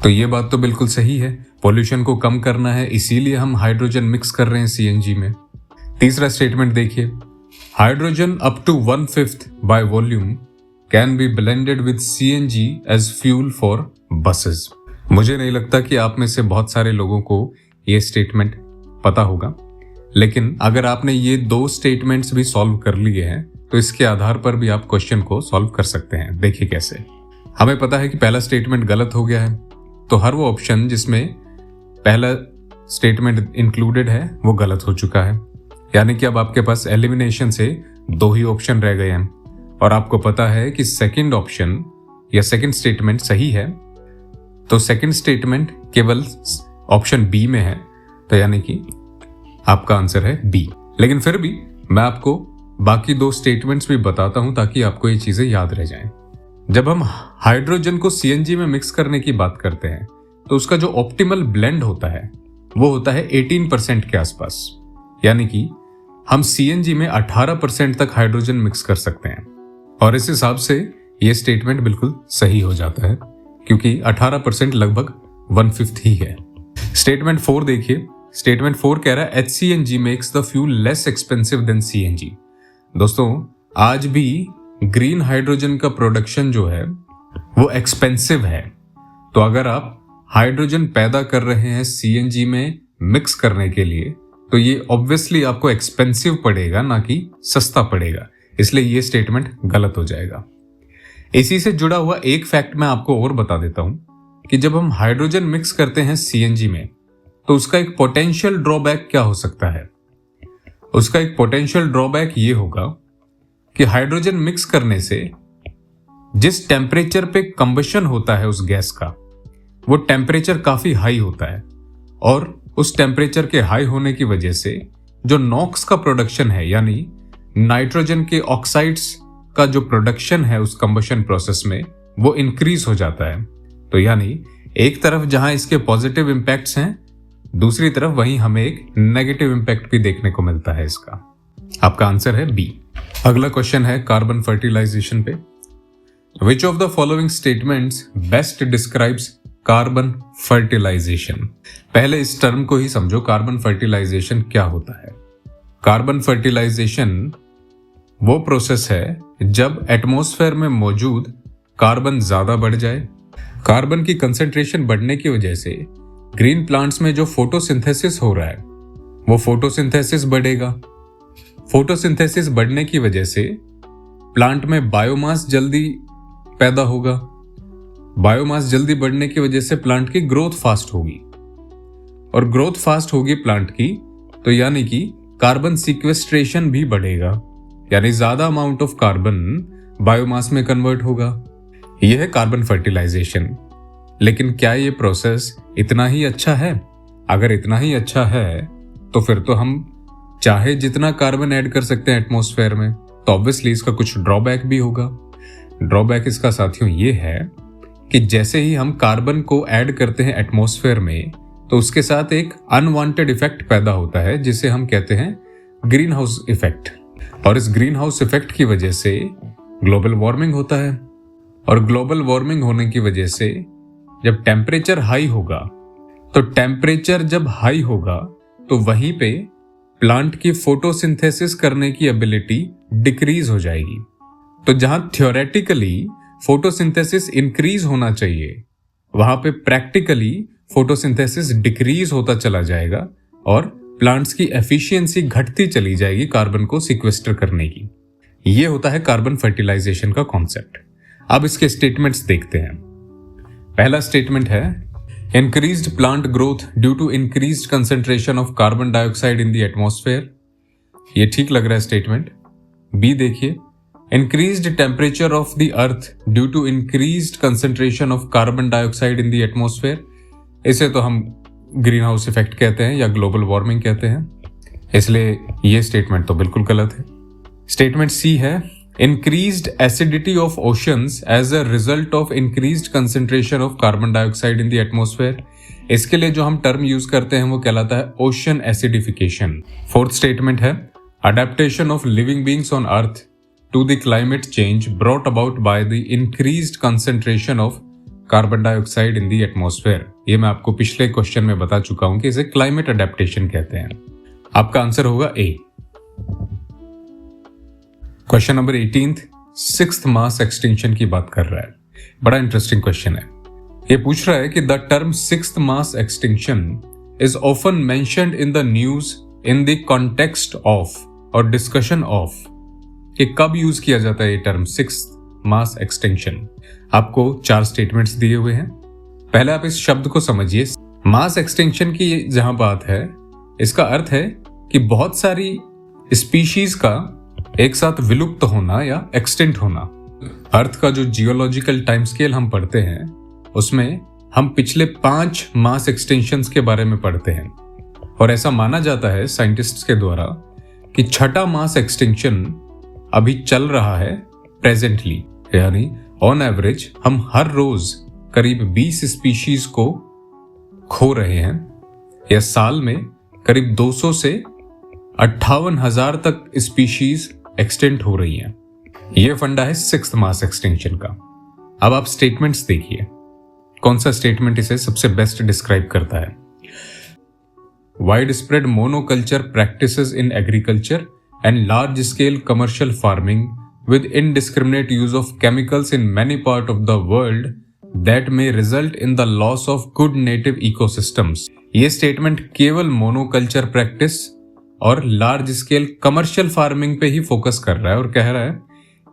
तो ये बात तो बिल्कुल सही है, पोल्यूशन को कम करना है, इसीलिए हम हाइड्रोजन मिक्स कर रहे हैं सीएनजी में। तीसरा स्टेटमेंट देखिए, hydrogen up to 1/5 by volume can be blended with CNG as fuel for buses. मुझे नहीं लगता कि आप में से बहुत सारे लोगों को ये स्टेटमेंट पता होगा, लेकिन अगर आपने ये 2 स्टेटमेंट्स भी सॉल्व कर लिए हैं तो इसके आधार पर भी आप क्वेश्चन को सॉल्व कर सकते हैं। देखिए कैसे। हमें पता है कि पहला स्टेटमेंट गलत हो गया है, तो हर वो ऑप्शन जिसमें पहला स्टेटमेंट इंक्लूडेड है वो गलत हो चुका है। यानी कि अब आपके पास एलिमिनेशन से 2 ही ऑप्शन रह गए हैं और आपको पता है कि सेकंड ऑप्शन या सेकंड स्टेटमेंट सही है, तो सेकंड स्टेटमेंट केवल ऑप्शन बी में है, तो यानी कि आपका आंसर है बी। लेकिन फिर भी मैं आपको बाकी 2 स्टेटमेंट्स भी बताता हूं ताकि आपको ये चीजें याद रह जाएं। जब हम हाइड्रोजन को सीएनजी में मिक्स करने की बात करते हैं तो उसका जो ऑप्टिमल ब्लेंड होता है वो होता है 18% के आसपास। यानी कि हम सीएनजी में 18% तक हाइड्रोजन मिक्स कर सकते हैं और इस हिसाब से ये स्टेटमेंट बिल्कुल सही हो जाता है क्योंकि 18% लगभग 1/5 ही है। स्टेटमेंट 4 देखिए। स्टेटमेंट 4 कह रहा है HCNG makes the fuel less expensive than CNG। दोस्तों, आज भी ग्रीन हाइड्रोजन का प्रोडक्शन जो है वो एक्सपेंसिव है। तो अगर आप हाइड्रोजन पैदा कर रहे हैं सीएनजी में मिक्स करने के लिए तो ये ऑब्वियसली आपको एक्सपेंसिव पड़ेगा, ना कि सस्ता पड़ेगा, इसलिए ये स्टेटमेंट गलत हो जाएगा। इसी से जुड़ा हुआ एक फैक्ट मैं आपको और बता देता हूं कि जब हम हाइड्रोजन मिक्स करते हैं सीएनजी में तो उसका एक पोटेंशियल ड्रॉबैक क्या हो सकता है। उसका एक पोटेंशियल ड्रॉबैक ये होगा कि हाइड्रोजन मिक्स करने से जिस टेम्परेचर पे कंबशन होता है उस गैस का, वो टेम्परेचर काफी हाई होता है और उस टेम्परेचर के हाई होने की वजह से जो नॉक्स का प्रोडक्शन है, यानी नाइट्रोजन के ऑक्साइड्स का जो प्रोडक्शन है उस कंबशन प्रोसेस में, वो इंक्रीज हो जाता है। तो यानी एक तरफ जहां इसके पॉजिटिव इंपैक्ट्स हैं, दूसरी तरफ वहीं हमें एक नेगेटिव इंपैक्ट भी देखने को मिलता है इसका। आपका आंसर है बी। अगला क्वेश्चन है कार्बन फर्टिलाइजेशन पे। Which of the following statements best describes carbon fertilization. पहले इस टर्म को ही समझो, कार्बन फर्टिलाइजेशन क्या होता है। कार्बन फर्टिलाइजेशन वो प्रोसेस है जब एटमॉस्फेयर में मौजूद कार्बन ज्यादा बढ़ जाए। कार्बन की कंसेंट्रेशन बढ़ने की वजह से ग्रीन प्लांट्स में जो फोटोसिंथेसिस हो रहा है वो फोटोसिंथेसिस बढ़ेगा। फोटोसिंथेसिस बढ़ने की वजह से प्लांट में बायोमास जल्दी पैदा होगा। बायोमास जल्दी बढ़ने की वजह से प्लांट की ग्रोथ फास्ट होगी और ग्रोथ फास्ट होगी प्लांट की, तो यानी कि कार्बन सीक्वेस्ट्रेशन भी बढ़ेगा, यानी ज्यादा अमाउंट ऑफ कार्बन बायोमास में कन्वर्ट होगा। यह है कार्बन फर्टिलाइजेशन। लेकिन क्या ये प्रोसेस इतना ही अच्छा है? अगर इतना ही अच्छा है तो फिर तो हम चाहे जितना कार्बन ऐड कर सकते हैं एटमॉस्फेयर में, तो ऑब्वियसली इसका कुछ ड्रॉबैक भी होगा। ड्रॉबैक इसका साथियों ये है कि जैसे ही हम कार्बन को ऐड करते हैं एटमॉस्फेयर में तो उसके साथ एक अनवांटेड इफेक्ट पैदा होता है जिसे हम कहते हैं ग्रीन हाउस इफेक्ट। और इस ग्रीन हाउस इफेक्ट की वजह से ग्लोबल वार्मिंग होता है और ग्लोबल वार्मिंग होने की वजह से जब टेम्परेचर हाई होगा, तो टेम्परेचर जब हाई होगा तो वहीं पे प्लांट की फोटोसिंथेसिस करने की एबिलिटी डिक्रीज हो जाएगी। तो जहां थ्योरेटिकली फोटोसिंथेसिस इंक्रीज होना चाहिए, वहां पे प्रैक्टिकली फोटोसिंथेसिस डिक्रीज होता चला जाएगा और प्लांट्स की एफिशिएंसी घटती चली जाएगी कार्बन को सिक्वेस्टर करने की। ये होता है कार्बन फर्टिलाइजेशन का कॉन्सेप्ट। अब इसके स्टेटमेंट्स देखते हैं। पहला स्टेटमेंट है increased plant growth due to increased concentration of carbon dioxide in the atmosphere. ये ठीक लग रहा है स्टेटमेंट। बी देखिए, increased temperature of the earth due to increased concentration of carbon dioxide in the atmosphere. इसे तो हम ग्रीन हाउस इफेक्ट कहते हैं या ग्लोबल वार्मिंग कहते हैं, इसलिए ये स्टेटमेंट तो बिल्कुल गलत है। स्टेटमेंट सी है increased acidity of oceans as a result of increased concentration of carbon dioxide in the atmosphere. इसके लिए जो हम टर्म यूज करते हैं वो कहलाता है ओशन एसिडिफिकेशन. फोर्थ स्टेटमेंट है adaptation of living beings on earth to the climate change brought about by the increased concentration of carbon dioxide in the atmosphere. ये मैं आपको पिछले क्वेश्चन में बता चुका हूं कि इसे क्लाइमेट अडेप्टेशन कहते हैं. आपका आंसर होगा A. Question number 18 sixth mass extinction की बात कर रहा है. बड़ा इंटरेस्टिंग क्वेश्चन है. ये पूछ रहा है कि the term sixth mass extinction is often mentioned in the news in the context of और डिस्कशन ऑफ. कि कब यूज किया जाता है ये टर्म सिक्स्थ मास एक्सटिंक्शन. आपको 4 स्टेटमेंट्स दिए हुए हैं. पहले आप इस शब्द को समझिए. मास एक्सटिंक्शन की जहां बात है, इसका अर्थ है कि बहुत सारी स्पीशीज का एक साथ विलुप्त होना या एक्सटिंक्ट होना. अर्थ का जो जियोलॉजिकल टाइम स्केल हम पढ़ते हैं उसमें हम पिछले 5 मास एक्सटिंक्शंस के बारे में पढ़ते हैं. और ऐसा माना जाता है साइंटिस्ट्स के द्वारा कि छठा मास एक्सटिंक्शन अभी चल रहा है प्रेजेंटली. यानी ऑन एवरेज हम हर रोज करीब 20 स्पीशीज को खो रहे हैं, या साल में करीब 200 से 58,000 तक स्पीशीज एक्सटेंट हो रही हैं. यह फंडा है सिक्स्थ मास एक्सटिंक्शन का. अब आप स्टेटमेंट्स देखिए, कौन सा स्टेटमेंट इसे सबसे बेस्ट डिस्क्राइब करता है. Wide spread monoculture practices in agriculture and large scale commercial farming with indiscriminate use of chemicals in many parts of the world that may result in the loss of good native ecosystems. ये statement केवल monoculture practice और large scale commercial farming पे ही focus कर रहा है और कह रहा है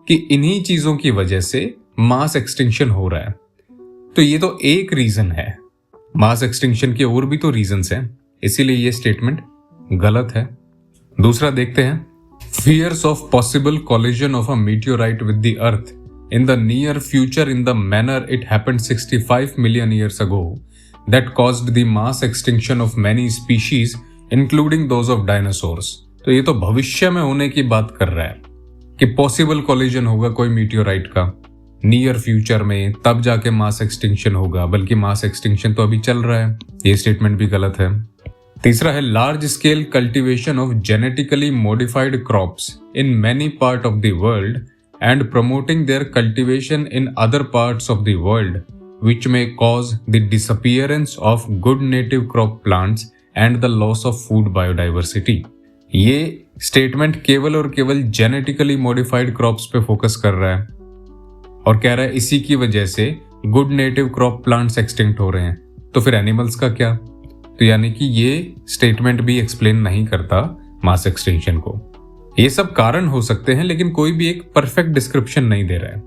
कि इन्हीं चीजों की वजह से मास एक्सटिंक्शन हो रहा है. तो ये तो एक रीजन है. मास एक्सटिंक्शन के और भी तो रीजंस हैं, इसीलिए ये स्टेटमेंट गलत है. दूसरा देखते हैं. Fears of possible collision of a meteorite with the Earth in the near future in the manner it happened 65 million years ago that caused the mass extinction of many species including those of dinosaurs. तो ये तो भविष्य में होने की बात कर रहा है कि पॉसिबल कॉलिजन होगा कोई मीटियोराइट का नियर फ्यूचर में, तब जाके मास एक्सटिंक्शन होगा, बल्कि मास एक्सटिंक्शन तो अभी चल रहा है. ये स्टेटमेंट भी गलत है. तीसरा है large scale cultivation of genetically modified crops in many part of the world and promoting their cultivation in other parts of the world which may cause the disappearance of good native crop plants and the loss of food biodiversity. ये statement केवल और केवल genetically modified crops पे focus कर रहा है और कह रहा है इसी की वजह से good native crop plants extinct हो रहे हैं. तो फिर एनिमल्स का क्या? तो यानी कि ये स्टेटमेंट भी एक्सप्लेन नहीं करता मास एक्सटिंक्शन को. ये सब कारण हो सकते हैं लेकिन कोई भी एक परफेक्ट डिस्क्रिप्शन नहीं दे रहा है.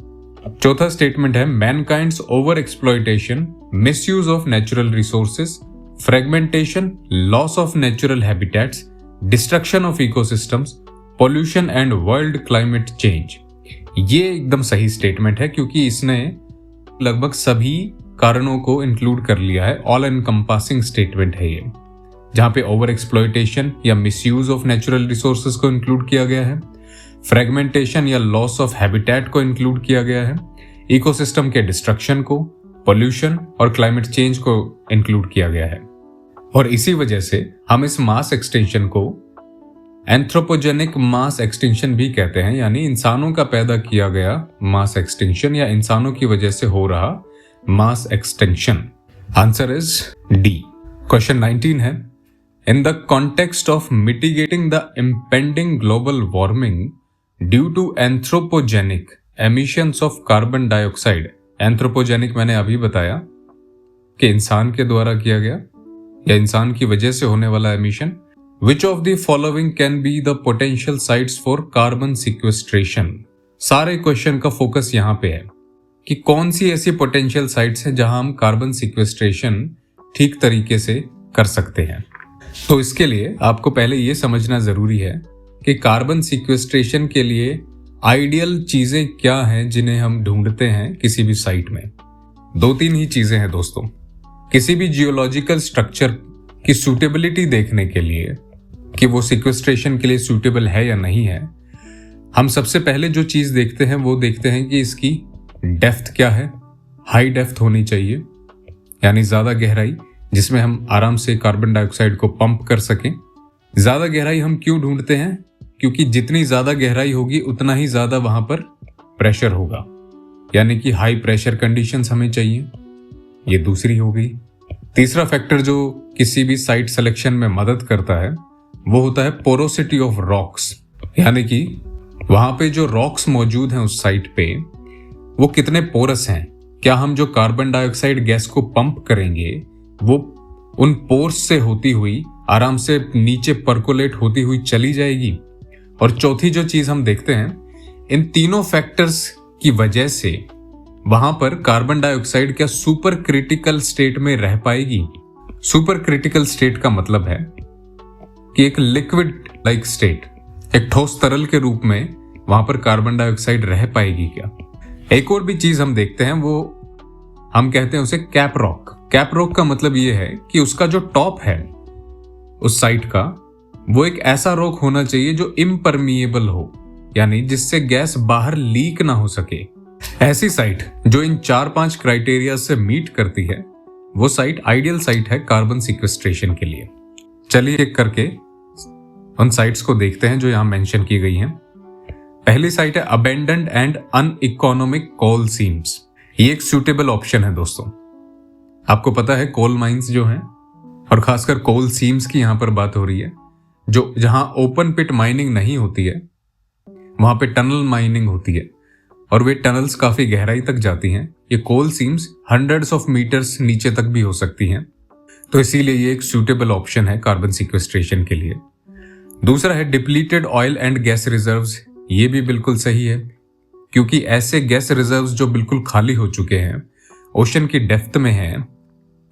चौथा स्टेटमेंट है mankind's over exploitation, misuse of natural resources, fragmentation, loss of natural habitats, destruction of ecosystems, pollution and world climate change. ये एकदम सही स्टेटमेंट है क्योंकि इसने लगभग सभी कारणों को इंक्लूड कर लिया है. ऑल एनकम्पासिंग स्टेटमेंट है ये, जहां पे ओवर एक्सप्लॉयटेशन या मिसयूज ऑफ नेचुरल रिसोर्सेज को इंक्लूड किया गया है, फ्रेगमेंटेशन या लॉस ऑफ हैबिटेट को इंक्लूड किया गया है, इकोसिस्टम के डिस्ट्रक्शन को, पोल्यूशन और क्लाइमेट चेंज को इंक्लूड किया गया है. और इसी वजह से हम इस मास एक्सटिंक्शन को एंथ्रोपोजेनिक मास एक्सटिंक्शन भी कहते हैं, यानी इंसानों का पैदा किया गया मास एक्सटिंक्शन या इंसानों की वजह से हो रहा mass extinction. Answer is D. Question 19 है in the context of mitigating the impending global warming due to anthropogenic emissions of carbon dioxide. Anthropogenic मैंने अभी बताया कि इंसान के द्वारा किया गया या इंसान की वजह से होने वाला emission. Which of the following can be the potential sites for carbon sequestration? सारे क्वेश्चन का फोकस यहाँ पे है कि कौन सी ऐसी पोटेंशियल साइट्स हैं जहां हम कार्बन सिक्वेस्ट्रेशन ठीक तरीके से कर सकते हैं. तो इसके लिए आपको पहले ये समझना जरूरी है कि कार्बन सिक्वेस्ट्रेशन के लिए आइडियल चीजें क्या हैं जिन्हें हम ढूंढते हैं किसी भी साइट में. 2-3 ही चीजें हैं दोस्तों. किसी भी जियोलॉजिकल स्ट्रक्चर की सूटेबिलिटी देखने के लिए कि वो सिक्वेस्ट्रेशन के लिए सूटेबल है या नहीं है, हम सबसे पहले जो चीज देखते हैं वो देखते हैं कि इसकी डेप्थ क्या है। हाई डेप्थ होनी चाहिए, यानी ज्यादा गहराई जिसमें हम आराम से कार्बन डाइऑक्साइड को पंप कर सकें। ज्यादा गहराई हम क्यों ढूंढते हैं? क्योंकि जितनी ज्यादा गहराई होगी उतना ही ज्यादा वहां पर प्रेशर होगा, यानी कि हाई प्रेशर कंडीशंस हमें चाहिए। ये दूसरी हो गई। तीसरा फैक्टर जो किसी भी साइट सिलेक्शन में मदद करता है वो होता है पोरोसिटी ऑफ रॉक्स, यानी कि वहां पे जो रॉक्स मौजूद हैं उस साइट पे वो कितने पोरस हैं। क्या हम जो कार्बन डाइऑक्साइड गैस को पंप करेंगे वो उन पोर्स से होती हुई आराम से नीचे परकोलेट होती हुई चली जाएगी। और चौथी जो चीज हम देखते हैं, इन तीनों फैक्टर्स की वजह से वहां पर कार्बन डाइऑक्साइड क्या सुपर क्रिटिकल स्टेट में रह पाएगी। सुपर क्रिटिकल स्टेट का मतलब है कि एक लिक्विड लाइक स्टेट, एक ठोस तरल के रूप में वहां पर कार्बन डाइऑक्साइड रह पाएगी क्या। एक और भी चीज हम देखते हैं, वो हम कहते हैं उसे कैप रॉक। कैप रॉक का मतलब ये है कि उसका जो टॉप है उस साइट का, वो एक ऐसा रॉक होना चाहिए जो इम्परमिएबल हो, यानी जिससे गैस बाहर लीक ना हो सके। ऐसी साइट जो इन 4-5 क्राइटेरिया से मीट करती है वो साइट आइडियल साइट है कार्बन सिक्वेस्ट्रेशन के लिए। चलिए एक करके उन साइट्स को देखते हैं जो यहां मेंशन की गई हैं। पहली साइट है अबेंडन्ड एंड अनइकोनॉमिक कोल सीम्स। ये एक सूटेबल ऑप्शन है दोस्तों। आपको पता है कोल माइंस जो हैं, और खासकर कोल सीम्स की यहां पर बात हो रही है, जो जहां ओपन पिट माइनिंग नहीं होती है वहां पे टनल माइनिंग होती है, और वे टनल्स काफी गहराई तक जाती हैं। ये कोल सीम्स हंड्रेड्स ऑफ मीटर्स नीचे तक भी हो सकती हैं, तो इसीलिए ये एक सूटेबल ऑप्शन है कार्बन सिक्वेस्ट्रेशन के लिए। दूसरा है depleted oil and gas reserves. ये भी बिल्कुल सही है, क्योंकि ऐसे गैस रिजर्व्स जो बिल्कुल खाली हो चुके हैं, ओशन की डेप्थ में हैं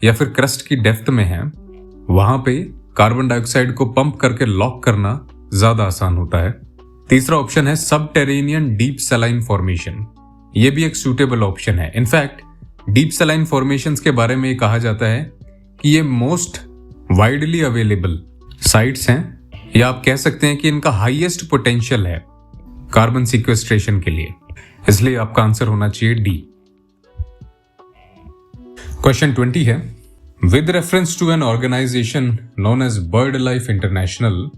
या फिर क्रस्ट की डेप्थ में हैं, वहां पे कार्बन डाइऑक्साइड को पंप करके लॉक करना ज्यादा आसान होता है। तीसरा ऑप्शन है सबटेरेनियन डीप सलाइन फॉर्मेशन। ये भी एक सूटेबल ऑप्शन है। इनफैक्ट डीप सलाइन फॉर्मेशंस के बारे में ये कहा जाता है कि ये मोस्ट वाइडली अवेलेबल साइट्स हैं, या आप कह सकते हैं कि इनका हाईएस्ट पोटेंशियल है कार्बन सिक्वेस्ट्रेशन के लिए। इसलिए आपका आंसर होना चाहिए डी। क्वेश्चन 20 है, with reference to an organization known as Bird life International,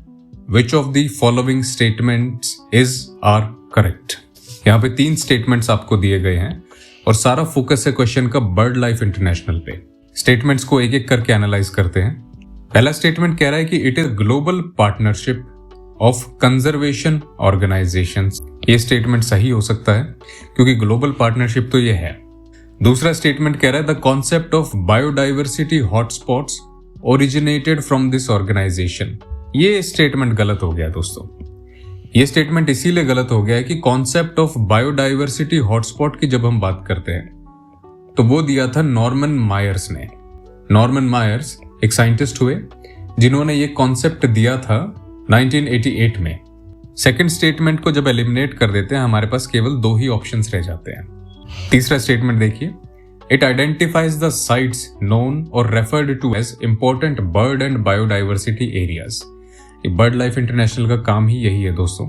which of the following statements is are correct. यहाँ पे 3 स्टेटमेंट्स आपको दिए गए हैं और सारा फोकस है क्वेश्चन का बर्ड लाइफ इंटरनेशनल पे। स्टेटमेंट्स को एक एक करके एनालाइज करते हैं। पहला स्टेटमेंट कह रहा है कि it is global partnership of conservation organisations. ये स्टेटमेंट सही हो सकता है क्योंकि ग्लोबल पार्टनरशिप तो ये है। दूसरा स्टेटमेंट कह रहा है the concept of biodiversity hotspots originated from this organization. ये स्टेटमेंट गलत हो गया दोस्तों। ये स्टेटमेंट इसीलिए गलत हो गया है कि कॉन्सेप्ट ऑफ बायोडाइवर्सिटी हॉटस्पॉट की जब हम बात करते हैं तो वो दिया था नॉर्मन मायर्स ने। नॉर्मन मायर्स एक साइंटिस्ट हुए जिन्होंने ये कॉन्सेप्ट दिया था 1988 में। सेकंड स्टेटमेंट को जब एलिमिनेट कर देते हैं हमारे पास केवल 2 ही ऑप्शंस रह जाते हैं। तीसरा स्टेटमेंट देखिए, it identifies the sites known और referred to as important bird and biodiversity areas. Bird life international का काम ही यही है दोस्तों।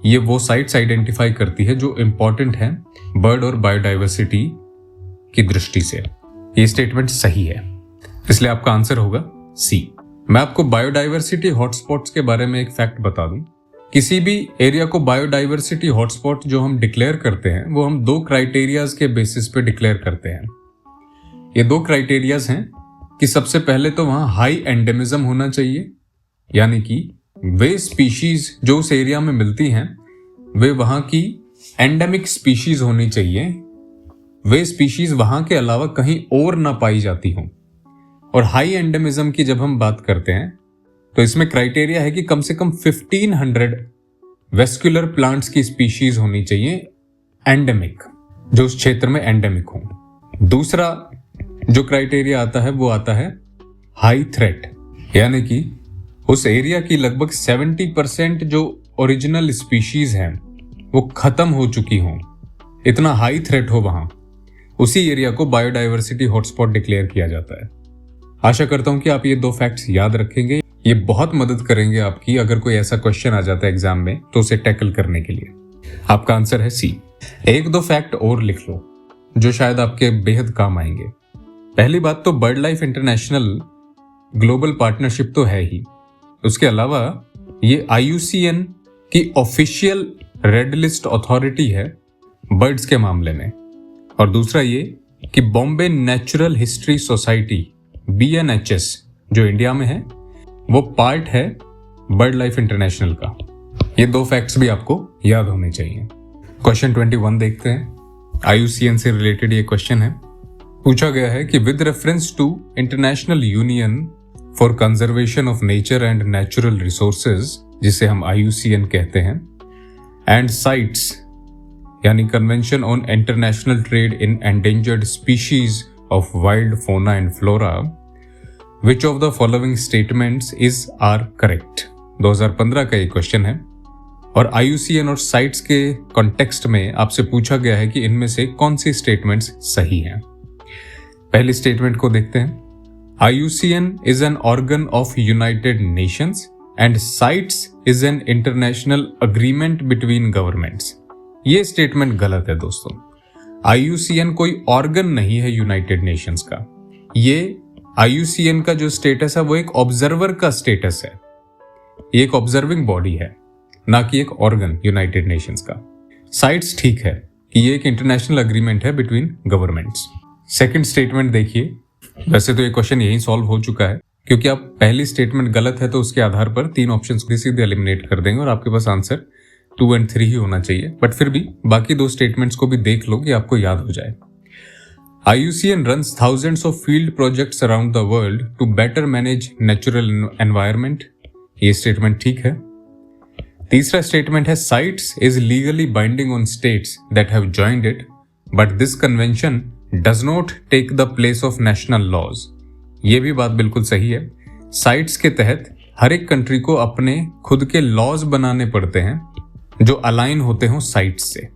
ये वो साइट्स आइडेंटिफाई करती है जो इंपॉर्टेंट है बर्ड और बायोडाइवर्सिटी की दृष्टि से। ये स्टेटमेंट सही है, इसलिए आपका आंसर होगा सी। मैं आपको बायोडाइवर्सिटी हॉटस्पॉट्स के बारे में एक फैक्ट बता दूं। किसी भी एरिया को बायोडाइवर्सिटी हॉटस्पॉट जो हम डिक्लेयर करते हैं वो हम 2 क्राइटेरियाज के बेसिस पे डिक्लेयर करते हैं। ये 2 क्राइटेरियाज हैं कि सबसे पहले तो वहां हाई एंडेमिज्म होना चाहिए, यानी कि वे स्पीशीज जो उस एरिया में मिलती हैं वे वहां की एंडेमिक स्पीशीज होनी चाहिए। वे स्पीशीज वहां के अलावा कहीं और ना पाई जाती हों। और हाई एंडेमिज्म की जब हम बात करते हैं तो इसमें क्राइटेरिया है कि कम से कम 1500 वेस्कुलर प्लांट्स की स्पीशीज होनी चाहिए एंडेमिक, जो उस क्षेत्र में एंडेमिक हो। दूसरा जो क्राइटेरिया आता है वो आता है हाई थ्रेट, यानी कि उस एरिया की लगभग 70% जो ओरिजिनल स्पीशीज हैं वो खत्म हो चुकी हों, इतना हाई थ्रेट हो वहां, उसी एरिया को बायोडाइवर्सिटी हॉटस्पॉट डिक्लेयर किया जाता है। आशा करता हूं कि आप ये 2 फैक्ट्स याद रखेंगे। ये बहुत मदद करेंगे आपकी अगर कोई ऐसा क्वेश्चन आ जाता है एग्जाम में तो उसे टैकल करने के लिए। आपका आंसर है सी। एक दो फैक्ट और लिख लो जो शायद आपके बेहद काम आएंगे। पहली बात तो bird life international global partnership तो है ही, उसके अलावा ये IUCN की ऑफिशियल रेड लिस्ट अथॉरिटी है बर्ड्स के मामले में। और दूसरा ये कि Bombay natural history society BNHS जो इंडिया में है वो पार्ट है बर्ड लाइफ इंटरनेशनल का। ये दो फैक्ट्स भी आपको याद होने चाहिए। क्वेश्चन 21 देखते हैं। IUCN से रिलेटेड ये क्वेश्चन है। पूछा गया है कि with reference to International Union for Conservation of Nature and Natural Resources, जिसे हम IUCN कहते हैं, एंड साइट्स यानी Convention on International Trade in Endangered Species of Wild Fauna and Flora, which of the following statements is are correct. 2015 का ये question है और IUCN और साइट्स के कॉन्टेक्स्ट में आपसे पूछा गया है कि इनमें से कौन सी स्टेटमेंट्स सही हैं। पहली स्टेटमेंट को देखते हैं। IUCN is an organ of United Nations and sites is an international agreement between governments. ये स्टेटमेंट गलत है दोस्तों। IUCN कोई ऑर्गन नहीं है यूनाइटेड नेशंस का। ये IUCN का जो स्टेटस है वो एक ऑब्जर्वर का स्टेटस है। ये एक ऑब्जर्विंग बॉडी है, ना कि एक ऑर्गन यूनाइटेड नेशंस का। साइट्स ठीक है कि ये एक इंटरनेशनल अग्रीमेंट है बिटवीन गवर्नमेंट्स। सेकंड स्टेटमेंट देखिए। वैसे तो ये क्वेश्चन यही सॉल्व हो चुका है, क्योंकि आप पहली स्टेटमेंट गलत है तो उसके आधार पर 3 ऑप्शंस को सीधे एलिमिनेट कर देंगे और आपके पास आंसर 2 और 3 ही होना चाहिए। बट फिर भी बाकी 2 स्टेटमेंट्स को भी देख लो कि आपको याद हो जाए। IUCN runs thousands of field projects around the world to better manage natural environment। ये स्टेटमेंट ठीक है। तीसरा स्टेटमेंट है sites is legally binding on states that have joined it, but this convention does not take the place of national laws। ये भी बात बिल्कुल सही है। साइट्स के तहत हर एक कंट्री को अपने खुद के लॉज बनाने पड़ते हैं जो अलाइन होते हो साइट से।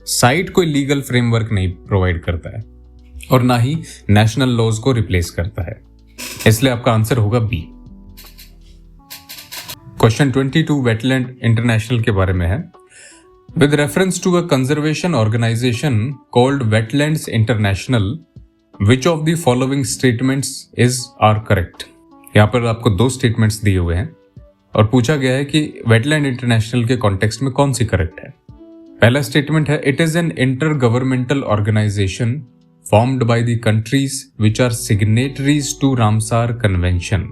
साइट कोई लीगल फ्रेमवर्क नहीं प्रोवाइड करता है और ना ही नेशनल लॉज को रिप्लेस करता है, इसलिए आपका आंसर होगा बी। क्वेश्चन 22 वेटलैंड इंटरनेशनल के बारे में है। With reference to a conservation organization called Wetlands International, which of the following statements is are correct. यहाँ पर आपको 2 स्टेटमेंट्स दिए हुए हैं और पूछा गया है कि वेटलैंड इंटरनेशनल के कॉन्टेक्स्ट में कौन सी करेक्ट है। पहला स्टेटमेंट है it is an inter governmental organization formed by the countries which are signatories to Ramsar Convention.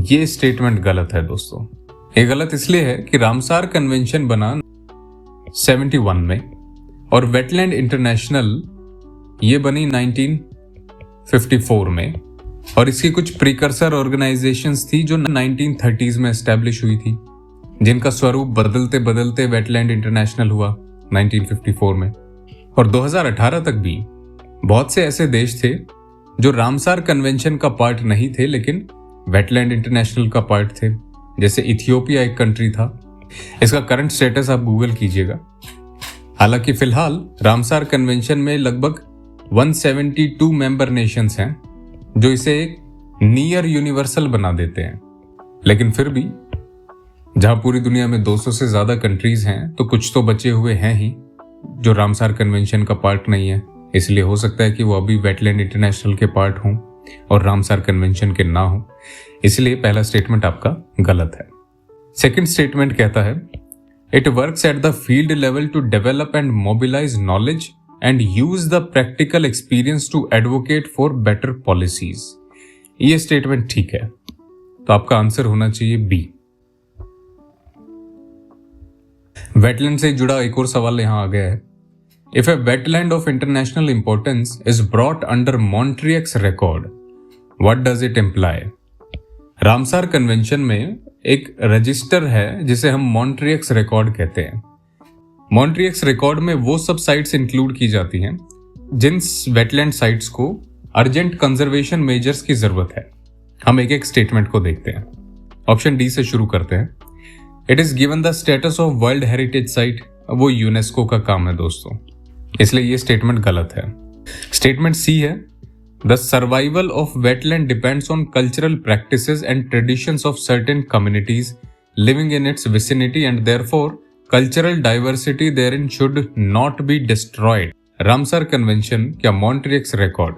ये स्टेटमेंट गलत है दोस्तों। ये गलत इसलिए है कि रामसार कन्वेंशन बना 71 में और वेटलैंड इंटरनेशनल ये बनी 1954 में, और इसकी कुछ प्रीकर्सर ऑर्गेनाइजेशंस थी जो 1930s में एस्टेब्लिश हुई थी, जिनका स्वरूप बदलते बदलते वेटलैंड इंटरनेशनल हुआ 1954 में। और 2018 तक भी बहुत से ऐसे देश थे जो रामसार कन्वेंशन का पार्ट नहीं थे लेकिन वेटलैंड इंटरनेशनल का पार्ट थे। जैसे इथियोपिया एक कंट्री था। इसका करंट स्टेटस आप गूगल कीजिएगा। हालांकि फिलहाल रामसार कन्वेंशन में लगभग 172 मेंबर नेशंस हैं जो इसे एक नियर यूनिवर्सल बना देते हैं, लेकिन फिर भी जहां पूरी दुनिया में 200 से ज्यादा कंट्रीज हैं तो कुछ तो बचे हुए हैं ही जो रामसार कन्वेंशन का पार्ट नहीं है। इसलिए हो सकता है कि वो अभी वेटलैंड इंटरनेशनल के पार्ट हों और रामसार कन्वेंशन के ना हो। इसलिए पहला स्टेटमेंट आपका गलत है। सेकंड स्टेटमेंट कहता है it works at the field level to develop and mobilize knowledge and use the practical experience to advocate for better policies. ये स्टेटमेंट ठीक है, तो आपका आंसर होना चाहिए बी। वेटलैंड से जुड़ा एक और सवाल यहां आ गया है। If A wetland of international importance is brought under Montreux record, what does it imply. Ramsar convention में एक रजिस्टर है जिसे हम मॉन्ट्रियक्स रिकॉर्ड कहते हैं। मॉन्ट्रियक्स रिकॉर्ड में वो सब साइट्स इंक्लूड की जाती हैं जिन वेटलैंड साइट्स को अर्जेंट कंजर्वेशन मेजर्स की जरूरत है। हम एक एक स्टेटमेंट को देखते हैं। ऑप्शन डी से शुरू करते हैं। It is given the status of world heritage site. वो यूनेस्को का काम है दोस्तों, इसलिए ये स्टेटमेंट गलत है। स्टेटमेंट सी है The survival of wetland depends on cultural practices and traditions of certain communities living in its vicinity and therefore cultural diversity therein should not be destroyed. Ramsar convention या Montreux record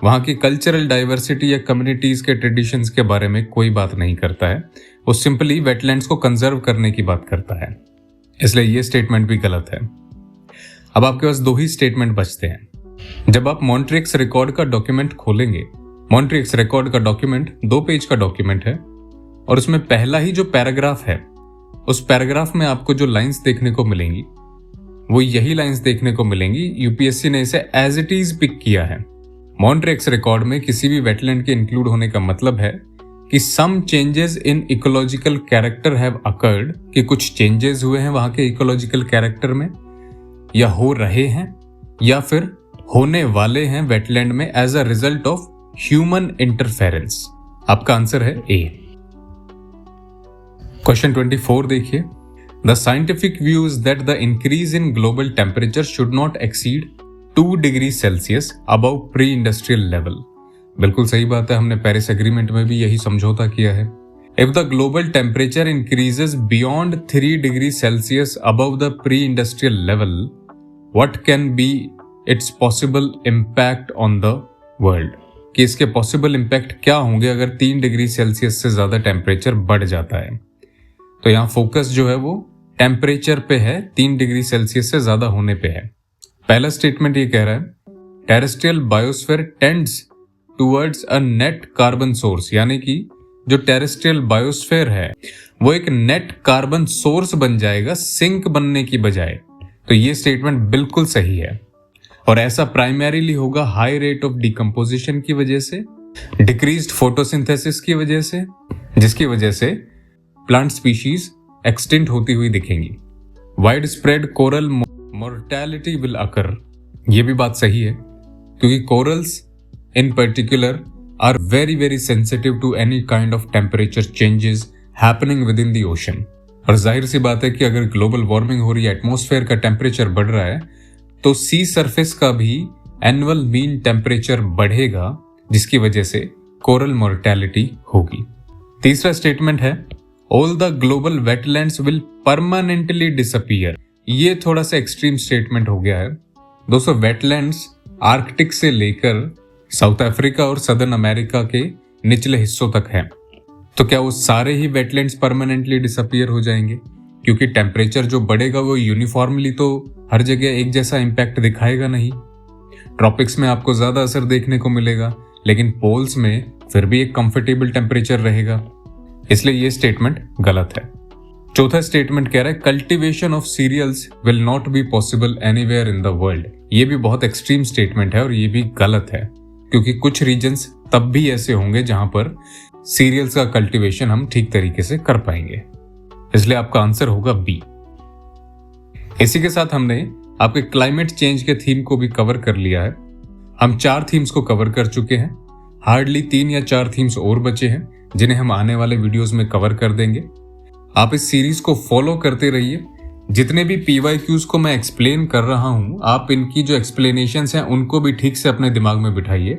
वहां की cultural diversity या communities के traditions के बारे में कोई बात नहीं करता है, वो सिंपली वेटलैंड्स को कंजर्व करने की बात करता है, इसलिए ये स्टेटमेंट भी गलत है। अब आपके पास दो ही स्टेटमेंट बचते हैं। जब आप मॉन्ट्रियक्स रिकॉर्ड का डॉक्यूमेंट खोलेंगे, मॉन्ट्रियक्स रिकॉर्ड का डॉक्यूमेंट 2 पेज का डॉक्यूमेंट है और उसमें पहला ही जो पैराग्राफ है, उस पैराग्राफ में आपको जो लाइंस देखने को मिलेंगी वो यही लाइंस देखने को मिलेंगी। यूपीएससी ने इसे एज इट इज पिक किया है। मॉन्ट्रियक्स रिकॉर्ड में किसी भी वेटलैंड के इंक्लूड होने का मतलब है कि some changes in ecological character have occurred, कि कुछ चेंजेस हुए हैं वहां के इकोलॉजिकल कैरेक्टर में या हो रहे हैं या फिर होने वाले हैं वेटलैंड में as a result of human interference. आपका आंसर है ए। क्वेश्चन 24 देखिए। The scientific view is that the increase in global temperature should not exceed 2 degree Celsius above pre industrial level. बिल्कुल सही बात है, हमने पेरिस एग्रीमेंट में भी यही समझौता किया है। If the global temperature increases beyond 3 degree Celsius above the pre industrial level, what can be it's possible impact on the world, कि इसके पॉसिबल इम्पैक्ट क्या होंगे अगर 3 डिग्री सेल्सियस से ज्यादा टेम्परेचर बढ़ जाता है। तो यहाँ फोकस जो है वो टेम्परेचर पे है, 3 डिग्री सेल्सियस से ज्यादा होने पे है। पहला स्टेटमेंट ये कह रहा है terrestrial biosphere tends towards a net carbon source, यानी कि जो टेरेस्ट्रियल बायोस्फीयर है वो एक नेट कार्बन सोर्स बन जाएगा सिंक बनने की बजाय। तो ये स्टेटमेंट बिल्कुल सही है और ऐसा प्राइमरीली होगा हाई रेट ऑफ डिकम्पोजिशन की वजह से, डिक्रीज्ड फोटोसिंथेसिस की वजह से, जिसकी वजह से प्लांट स्पीशीज एक्सटिंक्ट होती हुई दिखेंगी। Wide spread coral mortality will occur, ये भी बात सही है क्योंकि corals in particular are very very sensitive to any kind of temperature changes happening within the ocean. और जाहिर सी बात है कि अगर ग्लोबल वार्मिंग हो रही है, एटमॉस्फेयर का टेम्परेचर बढ़ रहा है, तो सी सरफेस का भी एनुअल मीन टेम्परेचर बढ़ेगा, जिसकी वजह से कोरल मोर्टेलिटी होगी। तीसरा स्टेटमेंट है all the global wetlands will permanently disappear. ये थोड़ा सा एक्सट्रीम स्टेटमेंट हो गया है। दोस्तों, वेटलैंड्स आर्कटिक से लेकर साउथ अफ्रीका और सदर्न अमेरिका के निचले हिस्सों तक है। तो क्या वो सारे ही वेटलैंड्स परमानेंटली डिसअपीयर हो जाएंगे? क्योंकि टेम्परेचर जो बढ़ेगा वो यूनिफॉर्मली तो हर जगह एक जैसा इंपैक्ट दिखाएगा नहीं। ट्रॉपिक्स में आपको ज्यादा असर देखने को मिलेगा, लेकिन पोल्स में फिर भी एक कंफर्टेबल टेम्परेचर रहेगा, इसलिए ये स्टेटमेंट गलत है। चौथा स्टेटमेंट कह रहा है cultivation of cereals will not be possible anywhere in the world. ये भी बहुत एक्सट्रीम स्टेटमेंट है और ये भी गलत है, क्योंकि कुछ रीजन्स तब भी ऐसे होंगे जहां पर सीरियल्स का कल्टीवेशन हम ठीक तरीके से कर पाएंगे, इसलिए आपका आंसर होगा बी। इसी के साथ हमने आपके क्लाइमेट चेंज के थीम को भी कवर कर लिया है। हम 4 थीम्स को कवर कर चुके हैं, हार्डली 3 या 4 थीम्स और बचे हैं जिन्हें हम आने वाले वीडियोस में कवर कर देंगे। आप इस सीरीज को फॉलो करते रहिए। जितने भी PYQs को मैं एक्सप्लेन कर रहा हूं, आप इनकी जो एक्सप्लेनेशंस हैं उनको भी ठीक से अपने दिमाग में बिठाइए,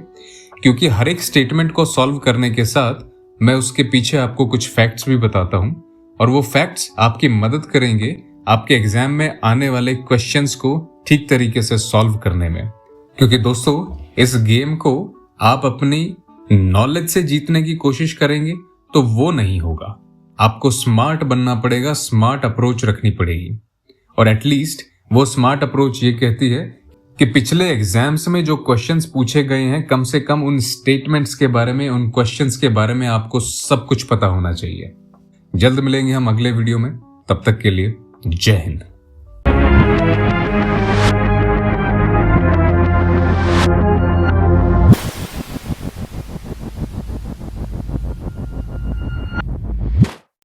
क्योंकि हर एक स्टेटमेंट को सॉल्व करने के साथ मैं उसके पीछे आपको कुछ फैक्ट्स भी बताता हूं और वो फैक्ट्स आपकी मदद करेंगे आपके एग्जाम में आने वाले क्वेश्चंस को ठीक तरीके से सॉल्व करने में। क्योंकि दोस्तों, इस गेम को आप अपनी नॉलेज से जीतने की कोशिश करेंगे तो वो नहीं होगा। आपको स्मार्ट बनना पड़ेगा, स्मार्ट अप्रोच रखनी पड़ेगी। और एटलीस्ट वो स्मार्ट अप्रोच ये कहती है कि पिछले एग्जाम्स में जो क्वेश्चंस पूछे गए हैं, कम से कम उन स्टेटमेंट्स के बारे में, उन क्वेश्चंस के बारे में आपको सब कुछ पता होना चाहिए। जल्द मिलेंगे हम अगले वीडियो में, तब तक के लिए जय हिंद।